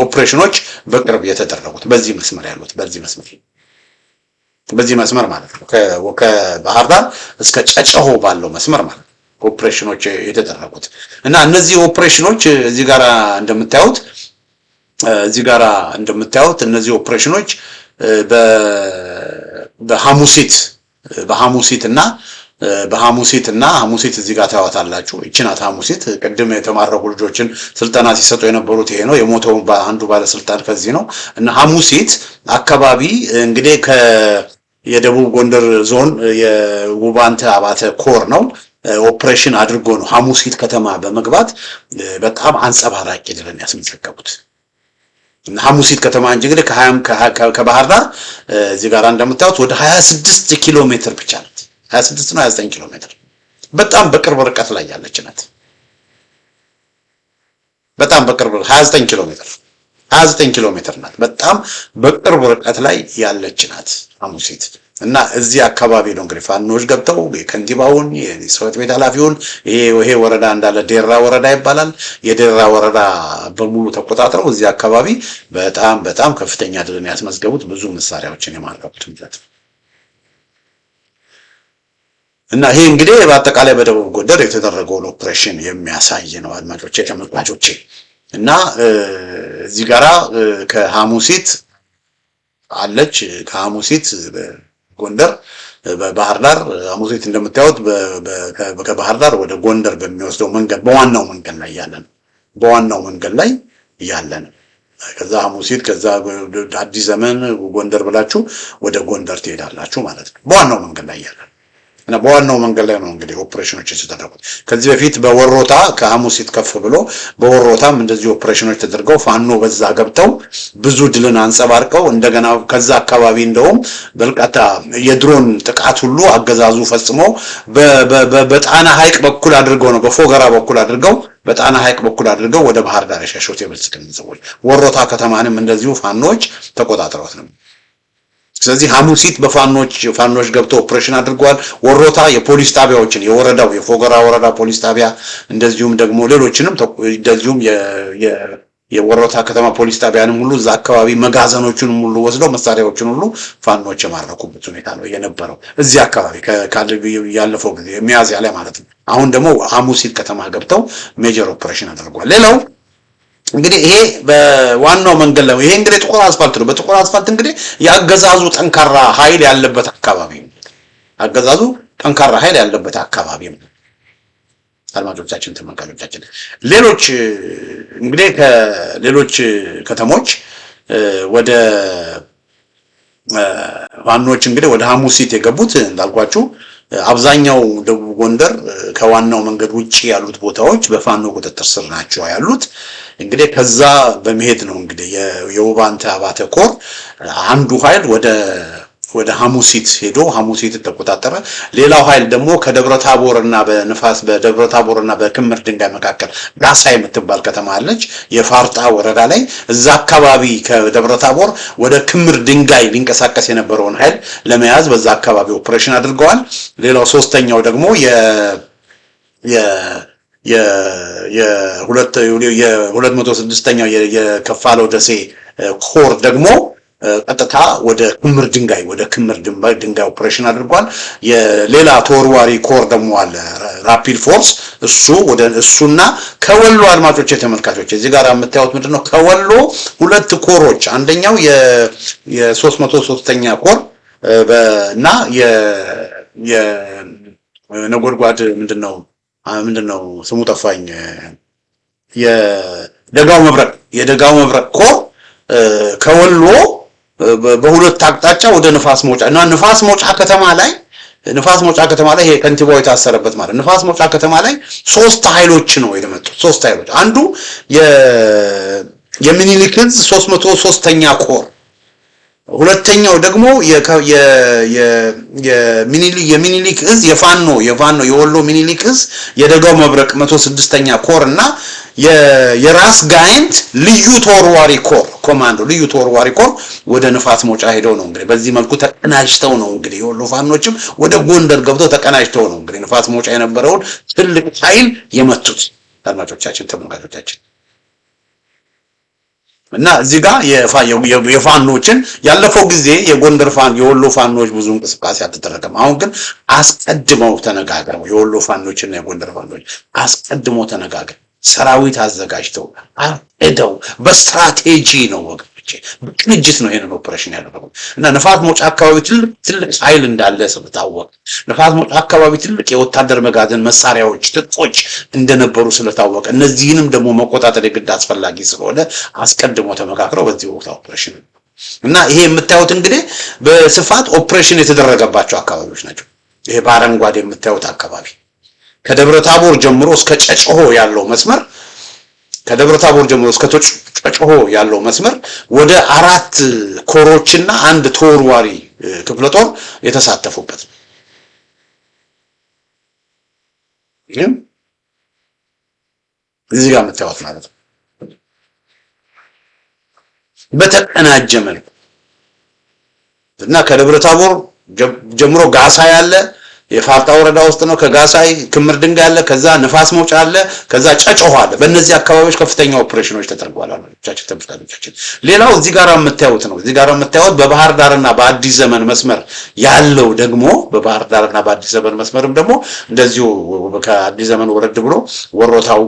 ኦፕሬሽኖች በቅርብ የተደረጉት በዚህ መስመር ያሉት በዚህ መስመር ማለት ነው። ከባህር ዳር እስከ ጨጨሆ ባለው መስመር ማለት ነው ኦፕሬሽኖች የተደረጉት እና እነዚህ ኦፕሬሽኖች እዚህ ጋራ እንደምታዩት እነዚህ ኦፕሬሽኖች በሐሙሲት እዚህ ጋር ታዋታላችሁ። እቺ ናት ሐሙሲት። ቅድም የተማረኩ ልጆችን ስልጠና ሲሰጡ የነበሩት ይሄ ነው። የሞተው አንዱ ባለስልጣን ከዚህ ነው እና ሐሙሲት አካባቢ እንግዲህ የደቡብ ጎንደር ዞን የውባንተ አባተ ኮር ነው ኦፕሬሽን አድርጎ ነው ሐሙሲት ከተማ በመግባት በጣም አንጸባራቂ ድልን ያስመዘገቡት። ሐሙሲት ከተማ እንግዲህ ከባህር ዳር እዚህ ጋር እንደምታዩት ወደ 26 ኪሎ ሜትር ብቻ ናት። 26 ነው 29 ኪሎ ሜትር በጣም በቅርብ ርቀት ላይ ያለች ናት። በጣም በቅርብ 29 ኪሎ ሜትር ናት። በጣም በቅርብ ርቀት ላይ ያለች ናት ሐሙሲት እና እዚህ አካባቢ ነው እንግዲህ ፋኖች ገብተው የከንቲባውን የጽሕፈት ቤት ኃላፊውን ይሄ ወረዳ እንዳለ ዴራ ወረዳ ይባላል። የዴራ ወረዳ በሙሉ ተቆጣጥረው እዚህ አካባቢ በጣም ከፍተኛ ድልን ያስመዝገቡት ብዙ መሳሪያዎችን የማረኩት ማለት ነው። እና ይሄ እንግዲህ በአጠቃላይ በደቡብ ጎንደር የተደረገውን ኦፕሬሽን የሚያሳይ ነው አድማጮቼ ተመልካቾቼ። እና እዚህ ጋራ ከሐሙሲት አለች ከሐሙሲት ጎንደር በባህር ዳር ሐሙሲት እንደምታዩት ከባህር ዳር ወደ ጎንደር በሚወስደው መንገድ በዋናው መንገድ ላይ ያለን ከዛ ሐሙሲት ከዛ አዲስ ዘመን ጎንደር ብላችሁ ወደ ጎንደር ትሄዳላችሁ ማለት ነው። በዋናው መንገድ ላይ ያለን እና በዋናው መንገድ ላይ ነው እንግዲህ ኦፕሬሽኖች የተደረጉት። ከዚህ በፊት በወሮታ ከሐሙሲት ከፍ ብሎ በወሮታም እንደዚህ ኦፕሬሽኖች ተደርገው ፋኖ በዛ ገብተው ብዙ ድልን አንጸባርቀው እንደገና ከዛ አካባቢ እንደውም በልቃታ የድሮን ጥቃት ሁሉ አገዛዙ ፈጽሞ በጣና ሐይቅ በኩል አድርገው ነው በፎገራ በኩል አድርገው በጣና ሐይቅ በኩል አድርገው ወደ ባህር ዳር የሸሹት የብልጽግና ሰዎች። ወሮታ ከተማንም እንደዚሁ ፋኖች ተቆጣጥረውት ነው። ስለዚህ ሐሙሲት ፋኖች ገብተው ኦፕሬሽን አድርጓል። ወሮታ የፖሊስ ጣቢያዎችን የወረዳው የፎገራ ወረዳ ፖሊስ ጣቢያ እንደዚሁም ደግሞ ሌሎችንም እንደዚሁም የወሮታ ከተማ ፖሊስ ጣቢያንም ሁሉ እዛ አካባቢ መጋዘኖችን ሁሉ ወስደው መሳሪያዎችን ሁሉ ፋኖች የማረኩበት ሁኔታ ነው የነበረው እዚህ አካባቢ ያለፈው ጊዜ ሚያዝያ ላይ ማለት ነው። አሁን ደግሞ ሐሙሲት ከተማ ገብተው ሜጀር ኦፕሬሽን አድርጓል። ሌላው እንግዲህ ይሄ በዋናው መንገድ ላይ ይሄ እንግዲህ ጥቁር አስፋልት ነው። በጥቁር አስፋልት እንግዲህ የአገዛዙ ጠንካራ ኃይል ያለበት አካባቢ ነው። አድማጮቻችን ተመልካቾቻችን ሌሎች እንግዲህ ከሌሎች ከተሞች ወደ ፋኖች እንግዲህ ወደ ሐሙሲት የገቡት እንዳልኳችሁ አብዛኛው ደቡብ ጎንደር ከዋናው መንገድ ውጪ ያሉት ቦታዎች በፋኖ ቁጥጥር ስር ናቸው ያሉት። እንግዲህ ከዛ በመሄድ ነው እንግዲህ የውባንተ አባተ ኮር አንዱ ኃይል ወደ ሐሙሲት ሄዶ ሐሙሲትን ተቆጣጠረ። ሌላው ኃይል ደግሞ ከደብረታቦርና በደብረታቦርና በክምር ድንጋይ መካከል ጋሳ የምትባል ከተማ አለች የፋርጣ ወረዳ ላይ እዛ አካባቢ ከደብረታቦር ወደ ክምር ድንጋይ ሊንቀሳቀስ የነበረውን ኃይል ለመያዝ በዛ አካባቢ ኦፕሬሽን አድርገዋል። ሌላው ሶስተኛው ደግሞ የ206ኛው የከፋለው ደሴ ኮር ደግሞ ቀጥታ ወደ ክምር ድንጋይ ኦፕሬሽን አድርጓል። የሌላ ተወርዋሪ ኮር ደግሞ አለ ራፒድ ፎርስ እሱና ከወሎ አድማጮች ተመልካቾች እዚህ ጋር የምታዩት ምንድነው ከወሎ ሁለት ኮሮች አንደኛው የ303ኛ ኮር እና የነጎድጓድ ምንድነው ስሙ ጠፋኝ የደጋው መብረቅ ኮር ከወሎ በሁለት አቅጣጫ ወደ ንፋስ መውጫ ከተማ ላይ ይሄ ከንቲባው የታሰረበት ማለት ንፋስ መውጫ ከተማ ላይ ሶስት ኃይሎች ነው የመጡት። ሶስት ኃይሎች አንዱ የሚኒሊክ ዕዝ 303ኛ ኮር ሁለተኛው ደግሞ የሚኒሊክ እዝ የፋኖ የወሎ ሚኒሊክ እዝ የደጋው መብረቅ 106ኛ ኮር እና የራስ ጋይንት ልዩ ተወርዋሪ ኮር ኮማንዶ ልዩ ተወርዋሪ ኮር ወደ ንፋስ መውጫ ሄደው ነው እንግዲህ በዚህ መልኩ ተቀናጅተው ነው እንግዲህ የወሎ ፋኖችም ወደ ጎንደር ገብተው ተቀናጅተው ነው እንግዲህ ንፋስ መውጫ የነበረውን ትልቅ ኃይል የመቱት። አድማጮቻችን ተመልካቾቻችን እና እዚህ ጋር የፋኖችን ያለፈው ጊዜ የጎንደር የወሎ ፋኖች ብዙ እንቅስቃሴ አልተደረገም። አሁን ግን አስቀድመው ተነጋግረው የወሎ ፋኖችና የጎንደር ፋኖች አስቀድመው ተነጋግረው ሰራዊት አዘጋጅተው አቅደው በስትራቴጂ ነው ወገኖቼ በቅንጅት ነው ይሄንን ኦፕሬሽን ያደረጉት እና ንፋስ መውጫ አካባቢ ትልቅ ኃይል እንዳለ ስለታወቀ ንፋስ መውጫ አካባቢ ትልቅ የወታደር መጋዘን መሳሪያዎች ትጥቆች እንደነበሩ ስለታወቀ እነዚህንም ደግሞ መቆጣጠር የግድ አስፈላጊ ስለሆነ አስቀድሞ ተመካክረው በዚህ ወቅት ኦፕሬሽን እና ይሄ የምታዩት እንግዲህ በስፋት ኦፕሬሽን የተደረገባቸው አካባቢዎች ናቸው። ይሄ በአረንጓዴ የምታዩት አካባቢ ከደብረ ታቦር ጀምሮ እስከ ጨጨሆ ያለው መስመር ያለው መስመር ወደ 4 ኮሮችና አንድ ተወርዋሪ ክፍለ ጦር የተሳተፉበት ይሄም እዚህ ጋር የምታዩት ማለት ነው። በተቀናጀ መልኩ እና ከደብረ ታቦር ጀምሮ ጋሳ ያለ የፋርታ ወረዳ ውስጥ ነው። ከጋሳይ ክምር ድንጋይ አለ፣ ከዛ ንፋስ መውጫ አለ፣ ከዛ ጨጨሆ አለ። በእነዚህ አካባቢዎች ከፍተኛ ኦፕሬሽኖች ተደርገዋል። አሉቻችን ተምሳሌቻችን ሌላው እዚህ ጋር የምታዩት ነው። እዚህ ጋር የምታዩት በባህር ዳርና በአዲስ ዘመን መስመር ያለው ደግሞ በባህር ዳርና በአዲስ ዘመን መስመርም ደግሞ እንደዚሁ ከአዲስ ዘመን ወረድ ብሎ ወሮታው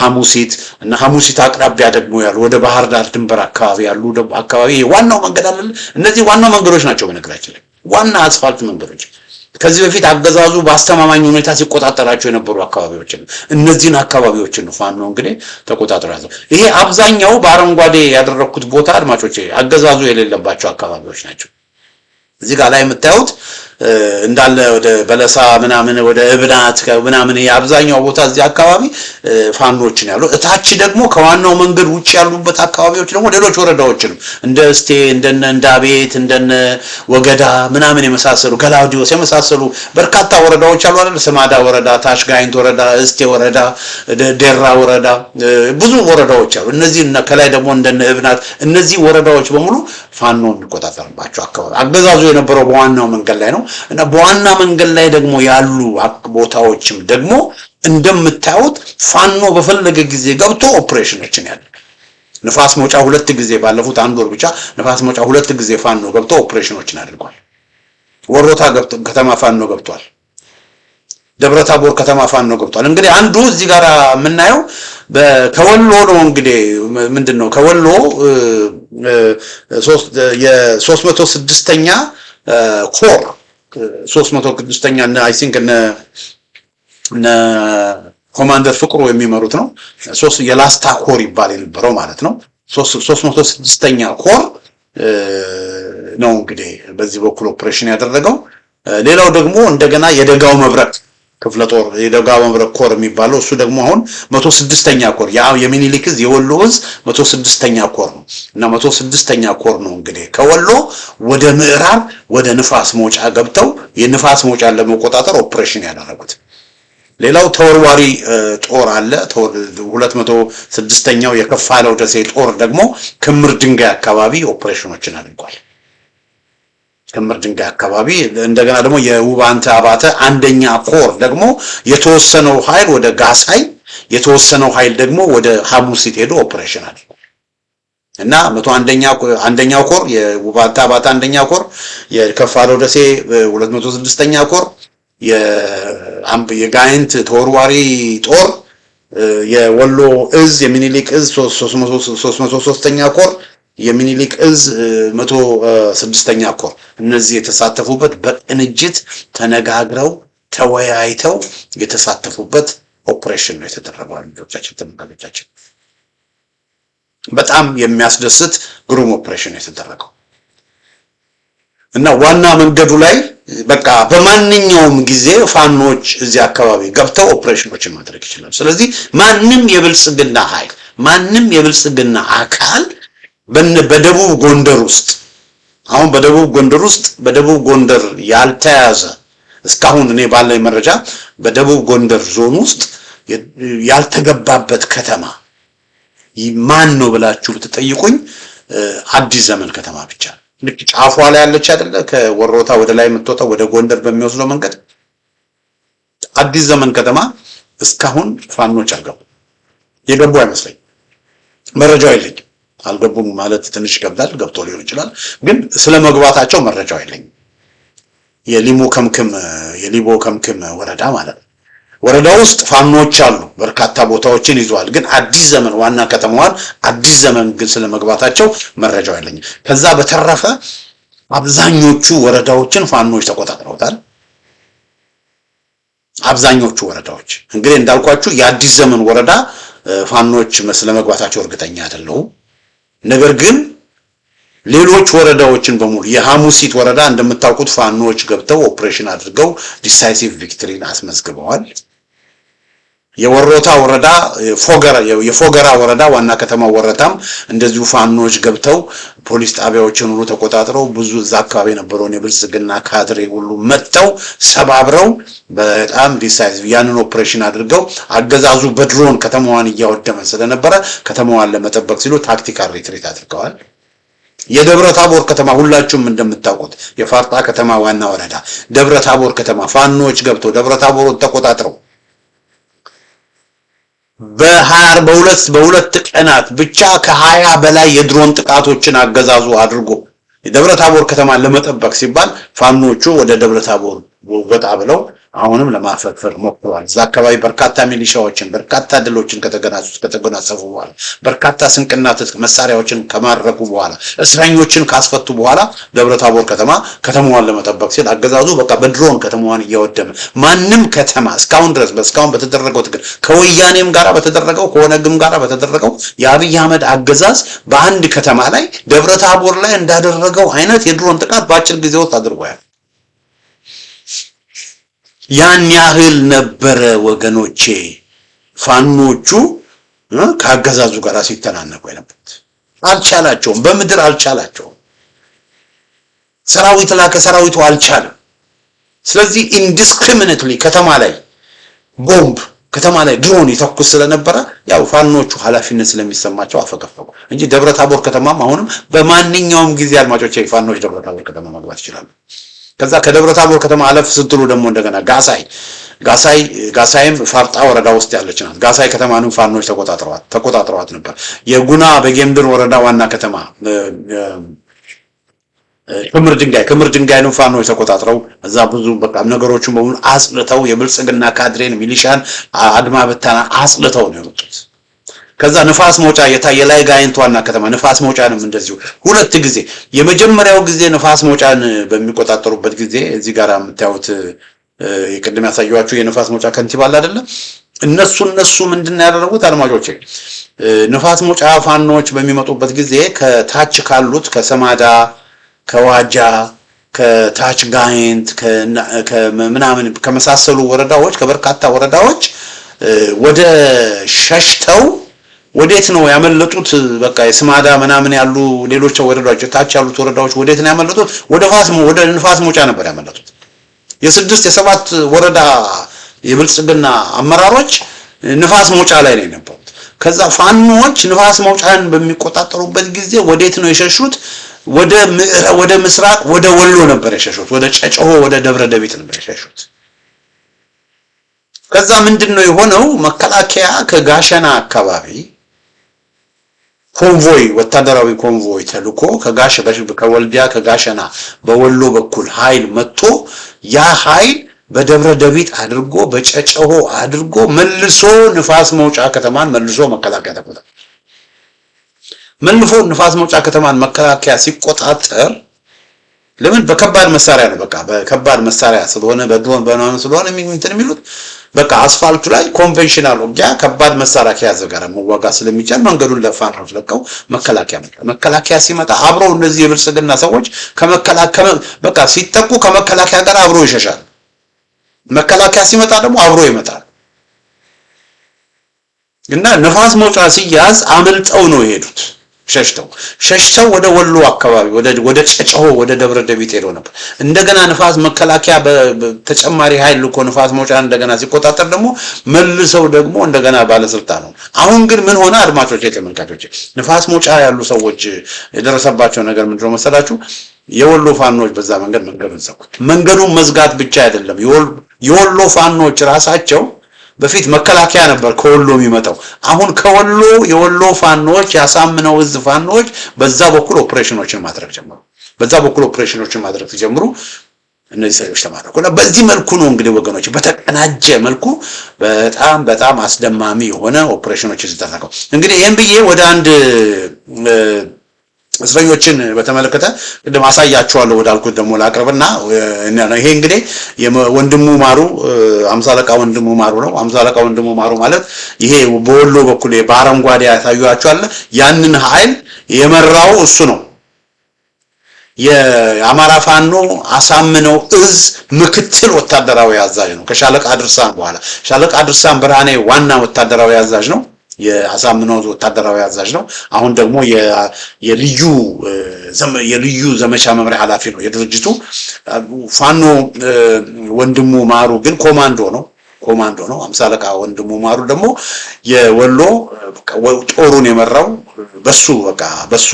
ሐሙሲት እና ሐሙሲት አቅራቢያ ደግሞ ያሉ ወደ ባህር ዳር ድንበር አካባቢ ያሉ አካባቢ ዋናው መንገድ አለ። እነዚህ ዋናው መንገዶች ናቸው። በነገራችን ላይ ዋና አስፋልት መንገዶች ከዚህ በፊት አገዛዙ በአስተማማኝ ሁኔታ ሲቆጣጠራቸው የነበሩ አካባቢዎችን እነዚህን አካባቢዎችን ፋኖ እንግዲህ ተቆጣጥሯል። ይሄ አብዛኛው በአረንጓዴ ያደረኩት ቦታ አድማጮቼ አገዛዙ የሌለባቸው አካባቢዎች ናቸው። እዚህ ጋር ላይ የምታዩት እንዳለ ወደ በለሳ ምናምን ወደ እብናት ምናምን የአብዛኛው ቦታ እዚህ አካባቢ ፋኖችን ያሉ እታች ደግሞ ከዋናው መንገድ ውጪ ያሉበት አካባቢዎች ደግሞ ሌሎች ወረዳዎችንም እንደ እስቴ እንደነ እንዳቤት እንደነ ወገዳ ምናምን የመሳሰሉ ገላውዲዮስ የመሳሰሉ በርካታ ወረዳዎች አሉ አይደል? ስማዳ ወረዳ፣ ታች ጋይንት ወረዳ፣ እስቴ ወረዳ፣ ደራ ወረዳ ብዙ ወረዳዎች አሉ። እነዚህ ከላይ ደግሞ እንደነ እብናት እነዚህ ወረዳዎች በሙሉ ፋኖ የሚቆጣጠርባቸው አካባቢ አገዛዙ የነበረው በዋናው መንገድ ላይ ነው እና በዋና መንገድ ላይ ደግሞ ያሉ ቦታዎችም ደግሞ እንደምታዩት ፋኖ በፈለገ ጊዜ ገብቶ ኦፕሬሽኖችን ያደርጋል። ንፋስ መውጫ 2 ጊዜ ባለፉት 1 ወር ብቻ ንፋስ መውጫ 2 ጊዜ ፋኖ ገብቶ ኦፕሬሽኖችን አድርጓል። ወሮታ ከተማ ፋኖ ገብቷል። ደብረታቦር ከተማ ፋኖ ገብቷል። እንግዲህ አንዱ እዚህ ጋር የምናየው ከወሎ ነው። እንግዲህ ምንድነው ከወሎ የ306ኛ ኮር 306ኛ እና አይ ቲንክ እነ ኮማንደር ፍቅሩ የሚመሩት ነው። የላስታ ኮር ይባል የነበረው ማለት ነው። 306ኛ ኮር ነው እንግዲህ በዚህ በኩል ኦፕሬሽን ያደረገው። ሌላው ደግሞ እንደገና የደጋው መብረቅ ክፍለ ጦር የደጋው መብረቅ ኮር የሚባለው እሱ ደግሞ አሁን 106ኛ ኮር የሚኒሊክ እዝ የወሎ እዝ 106ኛ ኮር ነው እና 106ኛ ኮር ነው እንግዲህ ከወሎ ወደ ምዕራብ ወደ ንፋስ መውጫ ገብተው የንፋስ መውጫን ለመቆጣጠር ኦፕሬሽን ያደረጉት። ሌላው ተወርዋሪ ጦር አለ። 206ኛው የከፋለው ደሴ ጦር ደግሞ ክምር ድንጋይ አካባቢ ኦፕሬሽኖችን አድርጓል። ክምር ድንጋይ አካባቢ እንደገና ደግሞ የውባንተ አባተ 1ኛ ኮር ደግሞ የተወሰነው ኃይል ወደ ጋሳይ የተወሰነው ኃይል ደግሞ ወደ ሐሙሲት ሄዶ ኦፕሬሽን አድርጓል እና 101ኛው ኮር የውባንተ አባተ 1ኛ ኮር የከፋለው ደሴ 206ኛ ኮር የጋይንት ተወርዋሪ ጦር የወሎ እዝ የሚኒሊክ እዝ 303ኛ ኮር የሚኒሊክ እዝ 106ኛ ኮር እነዚህ የተሳተፉበት በቅንጅት ተነጋግረው ተወያይተው የተሳተፉበት ኦፕሬሽን ነው የተደረገው። ልጆቻችን ተመልካቾቻችን በጣም የሚያስደስት ግሩም ኦፕሬሽን የተደረገው እና ዋና መንገዱ ላይ በቃ በማንኛውም ጊዜ ፋኖች እዚህ አካባቢ ገብተው ኦፕሬሽኖችን ማድረግ ይችላሉ። ስለዚህ ማንም የብልጽግና ኃይል ማንም የብልጽግና አካል በደቡብ ጎንደር ውስጥ አሁን በደቡብ ጎንደር ያልተያዘ እስካሁን እኔ ባለኝ መረጃ በደቡብ ጎንደር ዞን ውስጥ ያልተገባበት ከተማ ማን ነው ብላችሁ ብትጠይቁኝ አዲስ ዘመን ከተማ ብቻ ልክ ጫፏ ላይ ያለች አይደለ ከወሮታ ወደ ላይ የምትወጣው ወደ ጎንደር በሚወስደው መንገድ አዲስ ዘመን ከተማ እስካሁን ፋኖች አልገቡም። የገቡ አይመስለኝ መረጃው የለኝም። አልገቡም ማለት ትንሽ ይከብዳል። ገብቶ ሊሆን ይችላል ግን ስለመግባታቸው መረጃው የለኝም። የሊቦ ከምክም ወረዳ ማለት ነው። ወረዳ ውስጥ ፋኖች አሉ፣ በርካታ ቦታዎችን ይዟል። ግን አዲስ ዘመን ዋና ከተማዋን አዲስ ዘመን ግን ስለመግባታቸው መረጃው የለኝም። ከዛ በተረፈ አብዛኞቹ ወረዳዎችን ፋኖች ተቆጣጥረውታል። አብዛኞቹ ወረዳዎች እንግዲህ እንዳልኳችሁ የአዲስ ዘመን ወረዳ ፋኖች ስለመግባታቸው እርግጠኛ አይደለሁም። ነገር ግን ሌሎች ወረዳዎችን በሙሉ የሐሙሲት ወረዳ እንደምታውቁት ፋኖች ገብተው ኦፕሬሽን አድርገው ዲሳይሲቭ ቪክትሪን አስመዝግበዋል። የወሮታ ወረዳ የፎገራ ወረዳ ዋና ከተማ ወረታም እንደዚሁ ፋኖች ገብተው ፖሊስ ጣቢያዎችን ሁሉ ተቆጣጥረው ብዙ እዛ አካባቢ የነበረውን የብልጽግና ካድሬ ሁሉ መጥተው ሰባብረው በጣም ዲሳይሲቭ ያንን ኦፕሬሽን አድርገው አገዛዙ በድሮን ከተማዋን እያወደመ ስለነበረ ከተማዋን ለመጠበቅ ሲሉ ታክቲካል ሪትሪት አድርገዋል። የደብረ ታቦር ከተማ ሁላችሁም እንደምታውቁት የፋርጣ ከተማ ዋና ወረዳ ደብረ ታቦር ከተማ ፋኖች ገብተው ደብረ ታቦርን ተቆጣጥረው በሁለት ቀናት ብቻ ከ20 በላይ የድሮን ጥቃቶችን አገዛዙ አድርጎ የደብረ ታቦር ከተማን ለመጠበቅ ሲባል ፋኖቹ ወደ ደብረ ታቦር ወጣ ብለው አሁንም ለማፈግፈግ ሞክረዋል። እዛ አካባቢ በርካታ ሚሊሻዎችን በርካታ ድሎችን ከተጎናጸፉ በኋላ በርካታ ስንቅና ትጥቅ መሳሪያዎችን ከማረኩ በኋላ እስረኞችን ካስፈቱ በኋላ ደብረ ታቦር ከተማዋን ለመጠበቅ ሲል አገዛዙ በቃ በድሮን ከተማዋን እያወደመ ማንም ከተማ እስካሁን በተደረገው ትግል ከወያኔም ጋራ በተደረገው ከኦነግም ጋራ በተደረገው የአብይ አህመድ አገዛዝ በአንድ ከተማ ላይ ደብረ ታቦር ላይ እንዳደረገው አይነት የድሮን ጥቃት በአጭር ጊዜ ውስጥ አድርጓል። ያን ያህል ነበረ ወገኖቼ ፋኖቹ ከአገዛዙ ጋር ሲተናነቁ የነበሩት። አልቻላቸውም፣ በምድር አልቻላቸውም። ሰራዊት ሰራዊቱ አልቻለም። ስለዚህ ኢንዲስክሪሚኔትሊ ከተማ ላይ ቦምብ ከተማ ላይ ድሮን ይተኩስ ስለነበረ ያው ፋኖቹ ኃላፊነት ስለሚሰማቸው አፈገፈጉ እንጂ ደብረ ታቦር ከተማም አሁንም በማንኛውም ጊዜ አድማጮቼ ፋኖች ደብረ ታቦር ከተማ መግባት ይችላሉ። ከዛ ከደብረ ታቦር ከተማ አለፍ ስትሉ ደግሞ እንደገና ጋሳይም ፋርጣ ወረዳ ውስጥ ያለች ናት። ጋሳይ ከተማንም ፋኖች ተቆጣጥረዋት ነበር። የጉና በጌምድር ወረዳ ዋና ከተማ ክምር ድንጋይንም ፋኖች ተቆጣጥረው እዛ ብዙ በቃ ነገሮችን በሙሉ አጽልተው የብልጽግና ካድሬን ሚሊሻን አድማ በታና አጽልተው ነው የወጡት። ከዛ ንፋስ መውጫ የላይ ጋይንት ዋና ከተማ ንፋስ መውጫንም እንደዚሁ ሁለት ጊዜ የመጀመሪያው ጊዜ ንፋስ መውጫን በሚቆጣጠሩበት ጊዜ እዚህ ጋር የምታዩት የቅድም ያሳየኋችሁ የንፋስ መውጫ ከንቲባ አለ አይደለም እነሱ ምንድነው ያደረጉት አድማጮቼ ንፋስ መውጫ ፋኖች በሚመጡበት ጊዜ ከታች ካሉት ከሰማዳ ከዋጃ ከታች ጋይንት ከምናምን ከመሳሰሉ ወረዳዎች ከበርካታ ወረዳዎች ወደ ሸሽተው ወዴት ነው ያመለጡት? በቃ የስማዳ ምናምን ያሉ ሌሎች ወረዳዎች ታች ያሉት ወረዳዎች ወዴት ነው ያመለጡት? ወደ ንፋስ መውጫ ነበር ያመለጡት። የስድስት የሰባት ወረዳ የብልጽግና አመራሮች ንፋስ መውጫ ላይ ነው የነበሩት። ከዛ ፋኖች ንፋስ መውጫን በሚቆጣጠሩበት ጊዜ ወዴት ነው የሸሹት? ወደ ምስራቅ ወደ ወሎ ነበር የሸሹት። ወደ ጨጨሆ ወደ ደብረ ደቢት ነበር የሸሹት። ከዛ ምንድነው የሆነው? መከላከያ ከጋሸና አካባቢ ኮንቮይ ወታደራዊ ኮንቮይ ተልኮ ከወልዲያ ከጋሸና በወሎ በኩል ኃይል መጥቶ ያ ኃይል በደብረ ደቢት አድርጎ በጨጨሆ አድርጎ መልሶ ንፋስ መውጫ ከተማን መልሶ መከላከያ ተቆጣጠረ። መልሶ ንፋስ መውጫ ከተማን መከላከያ ሲቆጣጠር ለምን በከባድ መሳሪያ ነው። በቃ በከባድ መሳሪያ ስለሆነ በድሮን በናኑ ስለሆነ የሚሉት በቃ አስፋልቱ ላይ ኮንቬንሽናል ውጊያ ከባድ መሳሪያ ከያዘ ጋር መዋጋት ስለሚቻል መንገዱን ለፋኖች ለቀው መከላከያ ሲመጣ አብረው እነዚህ የብልጽግና ሰዎች በቃ ሲጠቁ ከመከላከያ ጋር አብረው ይሸሻል። መከላከያ ሲመጣ ደግሞ አብሮ ይመጣል። እና ንፋስ መውጫ ሲያዝ አመልጠው ነው የሄዱት። ሸሽተው ወደ ወሎ አካባቢ ወደ ጨጨሆ ወደ ደብረ ደቢት ሄደው ነበር። እንደገና ንፋስ መከላከያ በተጨማሪ ኃይል ልኮ ንፋስ መውጫ እንደገና ሲቆጣጠር ደግሞ መልሰው ደግሞ እንደገና ባለስልጣን ነው። አሁን ግን ምን ሆነ? አድማጮች ተመልካቾች፣ ንፋስ መውጫ ያሉ ሰዎች የደረሰባቸው ነገር ምንድነው መሰላችሁ? የወሎ ፋኖች በዛ መንገዱን ዘጉት። መንገዱን መዝጋት ብቻ አይደለም፣ የወሎ ፋኖች ራሳቸው በፊት መከላከያ ነበር ከወሎ የሚመጣው። አሁን ከወሎ የወሎ ፋኖች ያሳምነው እዝ ፋኖች በዛ በኩል ኦፕሬሽኖችን ማድረግ ሲጀምሩ እነዚህ ሰዎች ተማረኩና በዚህ መልኩ ነው እንግዲህ ወገኖች በተቀናጀ መልኩ በጣም አስደማሚ የሆነ ኦፕሬሽኖች ሲደረጉ እንግዲህ ይሄን ብዬ ወደ አንድ እስረኞችን በተመለከተ ቅድም አሳያችኋለሁ ወዳልኩት ደግሞ ላቅርብና ይሄ እንግዲህ ወንድሙ ማሩ 50 አለቃ ወንድሙ ማሩ ነው። 50 አለቃ ወንድሙ ማሩ ማለት ይሄ በወሎ በኩል በአረንጓዴ ያሳዩአችኋል። ያንን ኃይል የመራው እሱ ነው። የአማራ ፋኖ አሳምነው እዝ ምክትል ወታደራዊ አዛዥ ነው። ከሻለቃ ድርሳን በኋላ ሻለቃ ድርሳን ብርሃኔ ዋና ወታደራዊ አዛዥ ነው። የአሳምነው ወታደራዊ አዛዥ ነው። አሁን ደግሞ የልዩ ዘመቻ መምሪያ ኃላፊ ነው የድርጅቱ። ፋኖ ወንድሙ ማሩ ግን ኮማንዶ ነው። 50 አለቃ ወንድሙ ማሩ ደግሞ የወሎ ጦሩን የመራው በሱ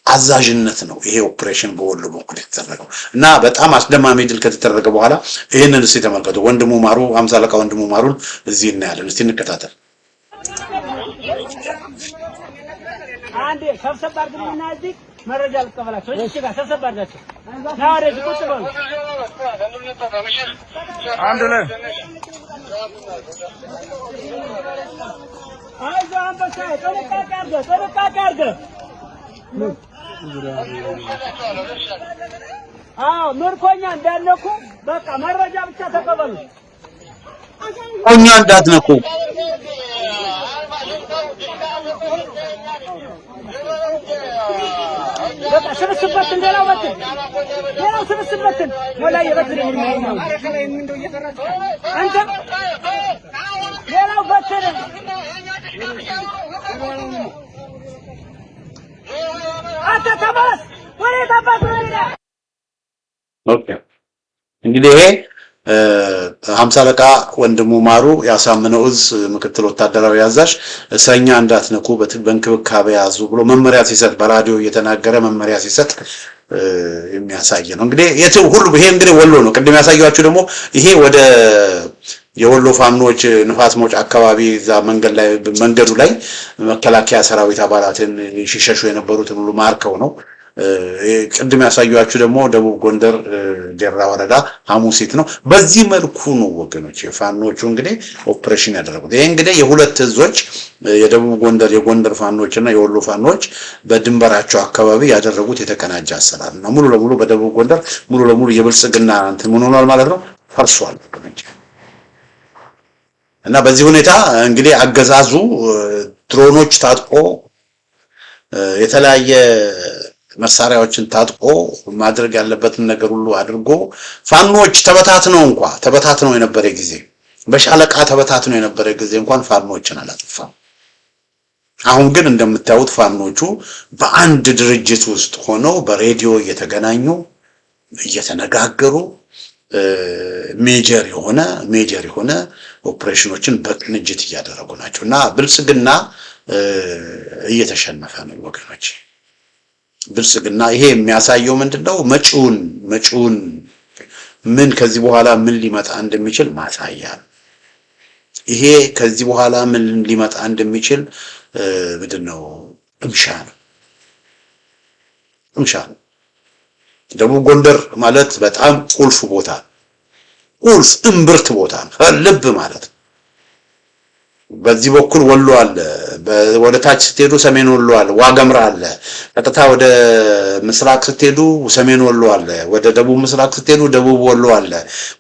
አዛዥነት ነው ይሄ ኦፕሬሽን በወሎ በኩል የተደረገው እና በጣም አስደማሚ ድል ከተደረገ በኋላ ይሄንን እስቲ ተመልከቱ። ወንድሙ ማሩ 50 አለቃ ወንድሙ ማሩን እዚህ እናያለን። እስቲ እንከታተል። አንዴ ሰብሰብ አድርጉና እዚህ መረጃ ልቀበላችሁ። እሺ ጋር ሰብሰብ አድርጋችሁ ና ወደዚህ ቁጭ በሉ። አንድ ላይ አይዞህ አንበሳ ጥንቃቄ አድርገህ ምርኮኛ እንዳትነኩ፣ በቃ መረጃ ብቻ ተቀበሉ። ምርኮኛ እንዳትነኩ። በቃ ስብስበትን ሌላው ስብስበትን ወላ የበትን አንተ ሌላው በትን አንተ ተባስ ወሬ ተባስ ወሬ ኦኬ እንግዲህ 50 አለቃ ወንድሙ ማሩ ያሳምነው እዝ ምክትል ወታደራዊ አዛዥ እስረኛ እንዳትነኩ በእንክብካቤ ያዙ ብሎ መመሪያ ሲሰጥ በራዲዮ እየተናገረ መመሪያ ሲሰጥ የሚያሳይ ነው። እንግዲህ ሁሉ ይሄ እንግዲህ ወሎ ነው። ቅድም ያሳያችሁ ደግሞ ይሄ ወደ የወሎ ፋኖች ንፋስ መውጫ አካባቢ እዛ መንገዱ ላይ መከላከያ ሰራዊት አባላትን ሲሸሹ የነበሩትን ሁሉ ማርከው ነው። ቅድም ያሳያችሁ ደግሞ ደቡብ ጎንደር ደራ ወረዳ ሐሙሲት ነው። በዚህ መልኩ ነው ወገኖች የፋኖቹ እንግዲህ ኦፕሬሽን ያደረጉት። ይሄ እንግዲህ የሁለት እዞች የደቡብ ጎንደር የጎንደር ፋኖች እና የወሎ ፋኖች በድንበራቸው አካባቢ ያደረጉት የተቀናጀ አሰራር ነው። ሙሉ ለሙሉ በደቡብ ጎንደር ሙሉ ለሙሉ የብልጽግና እንትን ምን ሆኗል ማለት ነው፣ ፈርሷል እና በዚህ ሁኔታ እንግዲህ አገዛዙ ድሮኖች ታጥቆ የተለያየ መሳሪያዎችን ታጥቆ ማድረግ ያለበትን ነገር ሁሉ አድርጎ ፋኖች ተበታትነው የነበረ ጊዜ በሻለቃ ተበታትነው የነበረ ጊዜ እንኳን ፋኖችን አላጠፋም። አሁን ግን እንደምታዩት ፋኖቹ በአንድ ድርጅት ውስጥ ሆነው በሬዲዮ እየተገናኙ እየተነጋገሩ ሜጀር የሆነ ኦፕሬሽኖችን በቅንጅት እያደረጉ ናቸው እና ብልጽግና እየተሸነፈ ነው ወገኖች። ብልጽግና ይሄ የሚያሳየው ምንድነው? መጪውን ምን ከዚህ በኋላ ምን ሊመጣ እንደሚችል ማሳያ። ይሄ ከዚህ በኋላ ምን ሊመጣ እንደሚችል ምንድነው? እምሻ ነው። ደቡብ ጎንደር ማለት በጣም ቁልፍ ቦታ፣ እምብርት ቦታ ነው፣ ልብ ማለት ነው። በዚህ በኩል ወሎ አለ፣ ወደ ታች ስትሄዱ ሰሜን ወሎ አለ፣ ዋገምራ አለ። ቀጥታ ወደ ምስራቅ ስትሄዱ ሰሜን ወሎ አለ፣ ወደ ደቡብ ምስራቅ ስትሄዱ ደቡብ ወሎ አለ፣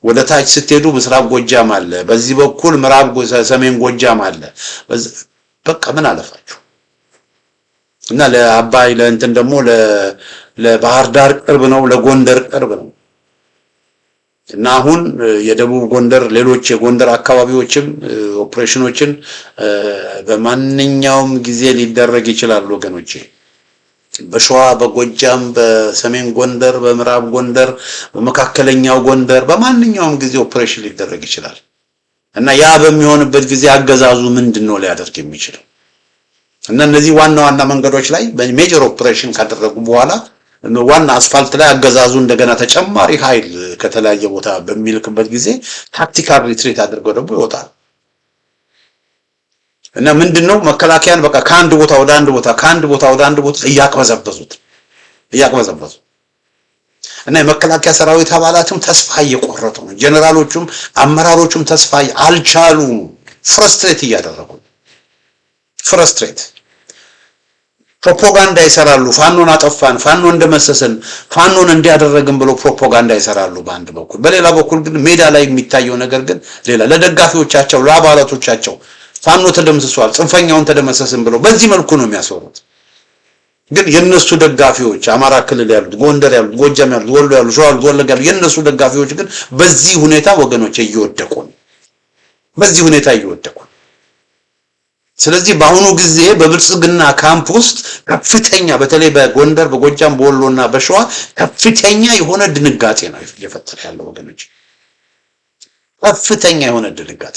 ወደ ታች ስትሄዱ ምስራቅ ጎጃም አለ፣ በዚህ በኩል ምዕራብ ሰሜን ጎጃም አለ። በቃ ምን አለፋችሁ እና ለአባይ ለእንትን ደግሞ ለባህር ዳር ቅርብ ነው፣ ለጎንደር ቅርብ ነው። እና አሁን የደቡብ ጎንደር ሌሎች የጎንደር አካባቢዎችም ኦፕሬሽኖችን በማንኛውም ጊዜ ሊደረግ ይችላል ወገኖቼ። በሸዋ፣ በጎጃም፣ በሰሜን ጎንደር፣ በምዕራብ ጎንደር፣ በመካከለኛው ጎንደር በማንኛውም ጊዜ ኦፕሬሽን ሊደረግ ይችላል እና ያ በሚሆንበት ጊዜ አገዛዙ ምንድነው ሊያደርግ የሚችለው? እና እነዚህ ዋና ዋና መንገዶች ላይ በሜጀር ኦፕሬሽን ካደረጉ በኋላ ዋና አስፋልት ላይ አገዛዙ እንደገና ተጨማሪ ኃይል ከተለያየ ቦታ በሚልክበት ጊዜ ታክቲካል ሪትሪት አድርገው ደግሞ ይወጣል እና ምንድነው መከላከያን በቃ ከአንድ ቦታ ወደ አንድ ቦታ ከአንድ ቦታ ወደ አንድ ቦታ እያቅበዘበዙት እና የመከላከያ ሰራዊት አባላትም ተስፋ እየቆረጡ ነው። ጀነራሎቹም አመራሮቹም ተስፋ አልቻሉም። ፍረስትሬት እያደረጉ ፍረስትሬት ፕሮፓጋንዳ ይሰራሉ። ፋኖን አጠፋን፣ ፋኖ እንደመሰሰን፣ ፋኖን እንዲያደረግን ብሎ ፕሮፓጋንዳ ይሰራሉ በአንድ በኩል። በሌላ በኩል ግን ሜዳ ላይ የሚታየው ነገር ግን ሌላ። ለደጋፊዎቻቸው ለአባላቶቻቸው ፋኖ ተደምስሷል፣ ጽንፈኛውን ተደመሰስን ብሎ በዚህ መልኩ ነው የሚያስወሩት። ግን የነሱ ደጋፊዎች አማራ ክልል ያሉት፣ ጎንደር ያሉት፣ ጎጃም ያሉት፣ ወሎ ያሉት፣ ሸዋ ያሉት፣ ወለጋ ያሉት የነሱ ደጋፊዎች ግን በዚህ ሁኔታ ወገኖች እየወደቁ ነው። በዚህ ሁኔታ እየወደቁ ነው። ስለዚህ በአሁኑ ጊዜ በብልጽግና ካምፕ ውስጥ ከፍተኛ በተለይ በጎንደር፣ በጎጃም፣ በወሎና በሸዋ ከፍተኛ የሆነ ድንጋጤ ነው እየፈጠረ ያለው ወገኖች። ከፍተኛ የሆነ ድንጋጤ።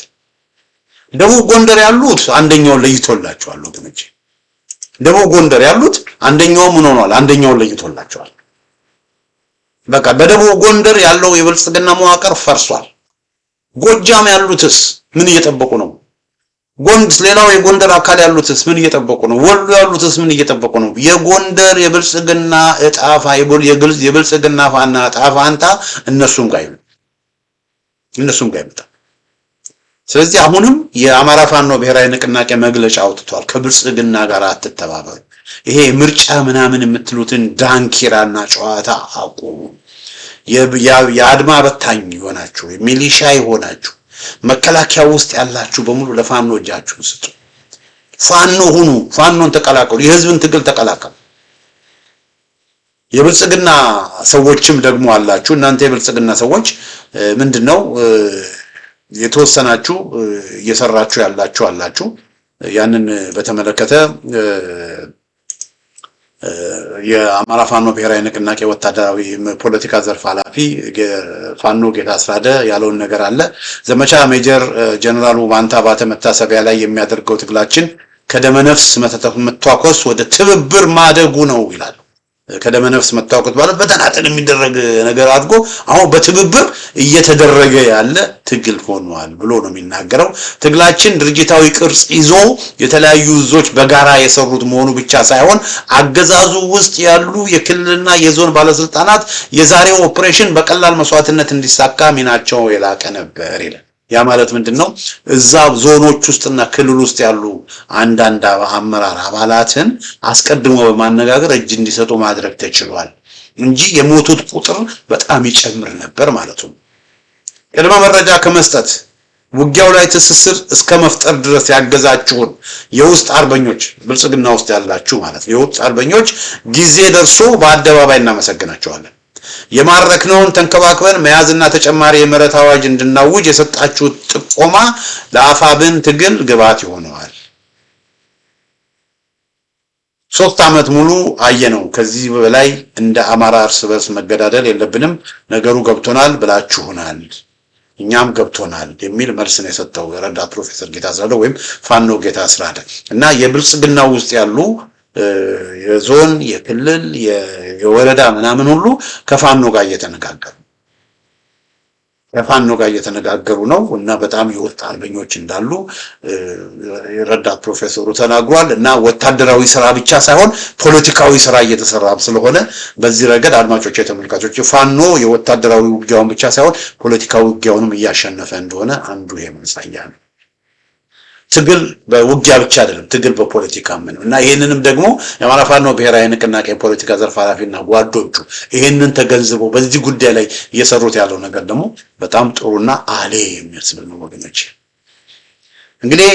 ደቡብ ጎንደር ያሉት አንደኛውን ለይቶላቸዋል ወገኖች። ደቡብ ጎንደር ያሉት አንደኛው ምን ሆኗል? አንደኛውን ለይቶላቸዋል። በቃ በደቡብ ጎንደር ያለው የብልጽግና መዋቅር ፈርሷል። ጎጃም ያሉትስ ምን እየጠበቁ ነው? ሌላው የጎንደር አካል ያሉትስ ምን እየጠበቁ ነው? ወሎ ያሉትስ ምን እየጠበቁ ነው? የጎንደር የብልጽግና የብልጽግና ፋና ጣፋንታ እነሱም ጋር ይመጣል። ስለዚህ አሁንም የአማራ ፋኖ ብሔራዊ ንቅናቄ መግለጫ አውጥቷል። ከብልጽግና ጋር አትተባበሩ፣ ይሄ ምርጫ ምናምን የምትሉትን ዳንኪራና ጨዋታ አቁሙ። የአድማ በታኝ ይሆናችሁ፣ ሚሊሻ ይሆናችሁ፣ መከላከያ ውስጥ ያላችሁ በሙሉ ለፋኖ እጃችሁን ስጡ። ፋኖ ሁኑ፣ ፋኖን ተቀላቀሉ፣ የህዝብን ትግል ተቀላቀሉ። የብልጽግና ሰዎችም ደግሞ አላችሁ። እናንተ የብልጽግና ሰዎች ምንድነው የተወሰናችሁ እየሰራችሁ ያላችሁ አላችሁ። ያንን በተመለከተ የአማራ ፋኖ ብሔራዊ ንቅናቄ ወታደራዊ ፖለቲካ ዘርፍ ኃላፊ ፋኖ ጌታ አስራደ ያለውን ነገር አለ። ዘመቻ ሜጀር ጀነራል ውባንታ ባተ መታሰቢያ ላይ የሚያደርገው ትግላችን ከደመነፍስ መተኳኮስ ወደ ትብብር ማደጉ ነው ይላል። ከደመነፍስ መታወቁት ማለት በተናጠል የሚደረግ ነገር አድርጎ አሁን በትብብር እየተደረገ ያለ ትግል ሆኗል ብሎ ነው የሚናገረው። ትግላችን ድርጅታዊ ቅርጽ ይዞ የተለያዩ እዞች በጋራ የሰሩት መሆኑ ብቻ ሳይሆን አገዛዙ ውስጥ ያሉ የክልልና የዞን ባለስልጣናት የዛሬው ኦፕሬሽን በቀላል መስዋዕትነት እንዲሳካ ሚናቸው የላቀ ነበር ይላል። ያ ማለት ምንድነው? እዛ ዞኖች ውስጥና ክልል ውስጥ ያሉ አንዳንድ አመራር አባላትን አስቀድሞ በማነጋገር እጅ እንዲሰጡ ማድረግ ተችሏል እንጂ የሞቱት ቁጥር በጣም ይጨምር ነበር ማለት ነው። ቅድመ መረጃ ከመስጠት ውጊያው ላይ ትስስር እስከ መፍጠር ድረስ ያገዛችሁን የውስጥ አርበኞች ብልጽግና ውስጥ ያላችሁ ማለት ነው የውስጥ አርበኞች ጊዜ ደርሶ በአደባባይ እናመሰግናቸዋለን። የማረክነውን ተንከባክበን መያዝና ተጨማሪ የምህረት አዋጅ እንድናውጅ የሰጣችሁት ጥቆማ ለአፋብን ትግል ግብዓት ይሆነዋል። 3 ዓመት ሙሉ አየነው። ከዚህ በላይ እንደ አማራ እርስ በርስ መገዳደል የለብንም፣ ነገሩ ገብቶናል ብላችሁናል፣ እኛም ገብቶናል የሚል መልስ ነው የሰጠው ረዳት ፕሮፌሰር ጌታ አስራደ ወይም ፋኖ ጌታ አስራደ እና የብልጽግና ውስጥ ያሉ የዞን የክልል የወረዳ ምናምን ሁሉ ከፋኖ ጋር እየተነጋገሩ ነው እና በጣም የወጣ አርበኞች እንዳሉ ረዳት ፕሮፌሰሩ ተናግሯል። እና ወታደራዊ ስራ ብቻ ሳይሆን ፖለቲካዊ ስራ እየተሰራ ስለሆነ በዚህ ረገድ አድማጮች የተመልካቾች ፋኖ የወታደራዊ ውጊያውን ብቻ ሳይሆን ፖለቲካዊ ውጊያውንም እያሸነፈ እንደሆነ አንዱ ይሄ ማሳያ ነው። ትግል በውጊያ ብቻ አይደለም፣ ትግል በፖለቲካም ነው እና ይሄንንም ደግሞ የአማራ ፋኖ ብሔራዊ ንቅናቄ ፖለቲካ ዘርፍ ኃላፊና ጓዶቹ ይሄንን ተገንዝበው በዚህ ጉዳይ ላይ እየሰሩት ያለው ነገር ደግሞ በጣም ጥሩና አሌ የሚያስብል ነው ወገኖች። እንግዲህ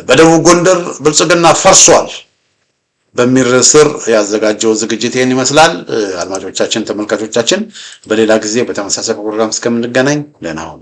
በደቡብ ጎንደር ብልጽግና ፈርሷል። በሚል ስር ያዘጋጀው ዝግጅት ይህን ይመስላል። አድማጮቻችን፣ ተመልካቾቻችን በሌላ ጊዜ በተመሳሳይ ፕሮግራም እስከምንገናኝ ደህና ሁኑ።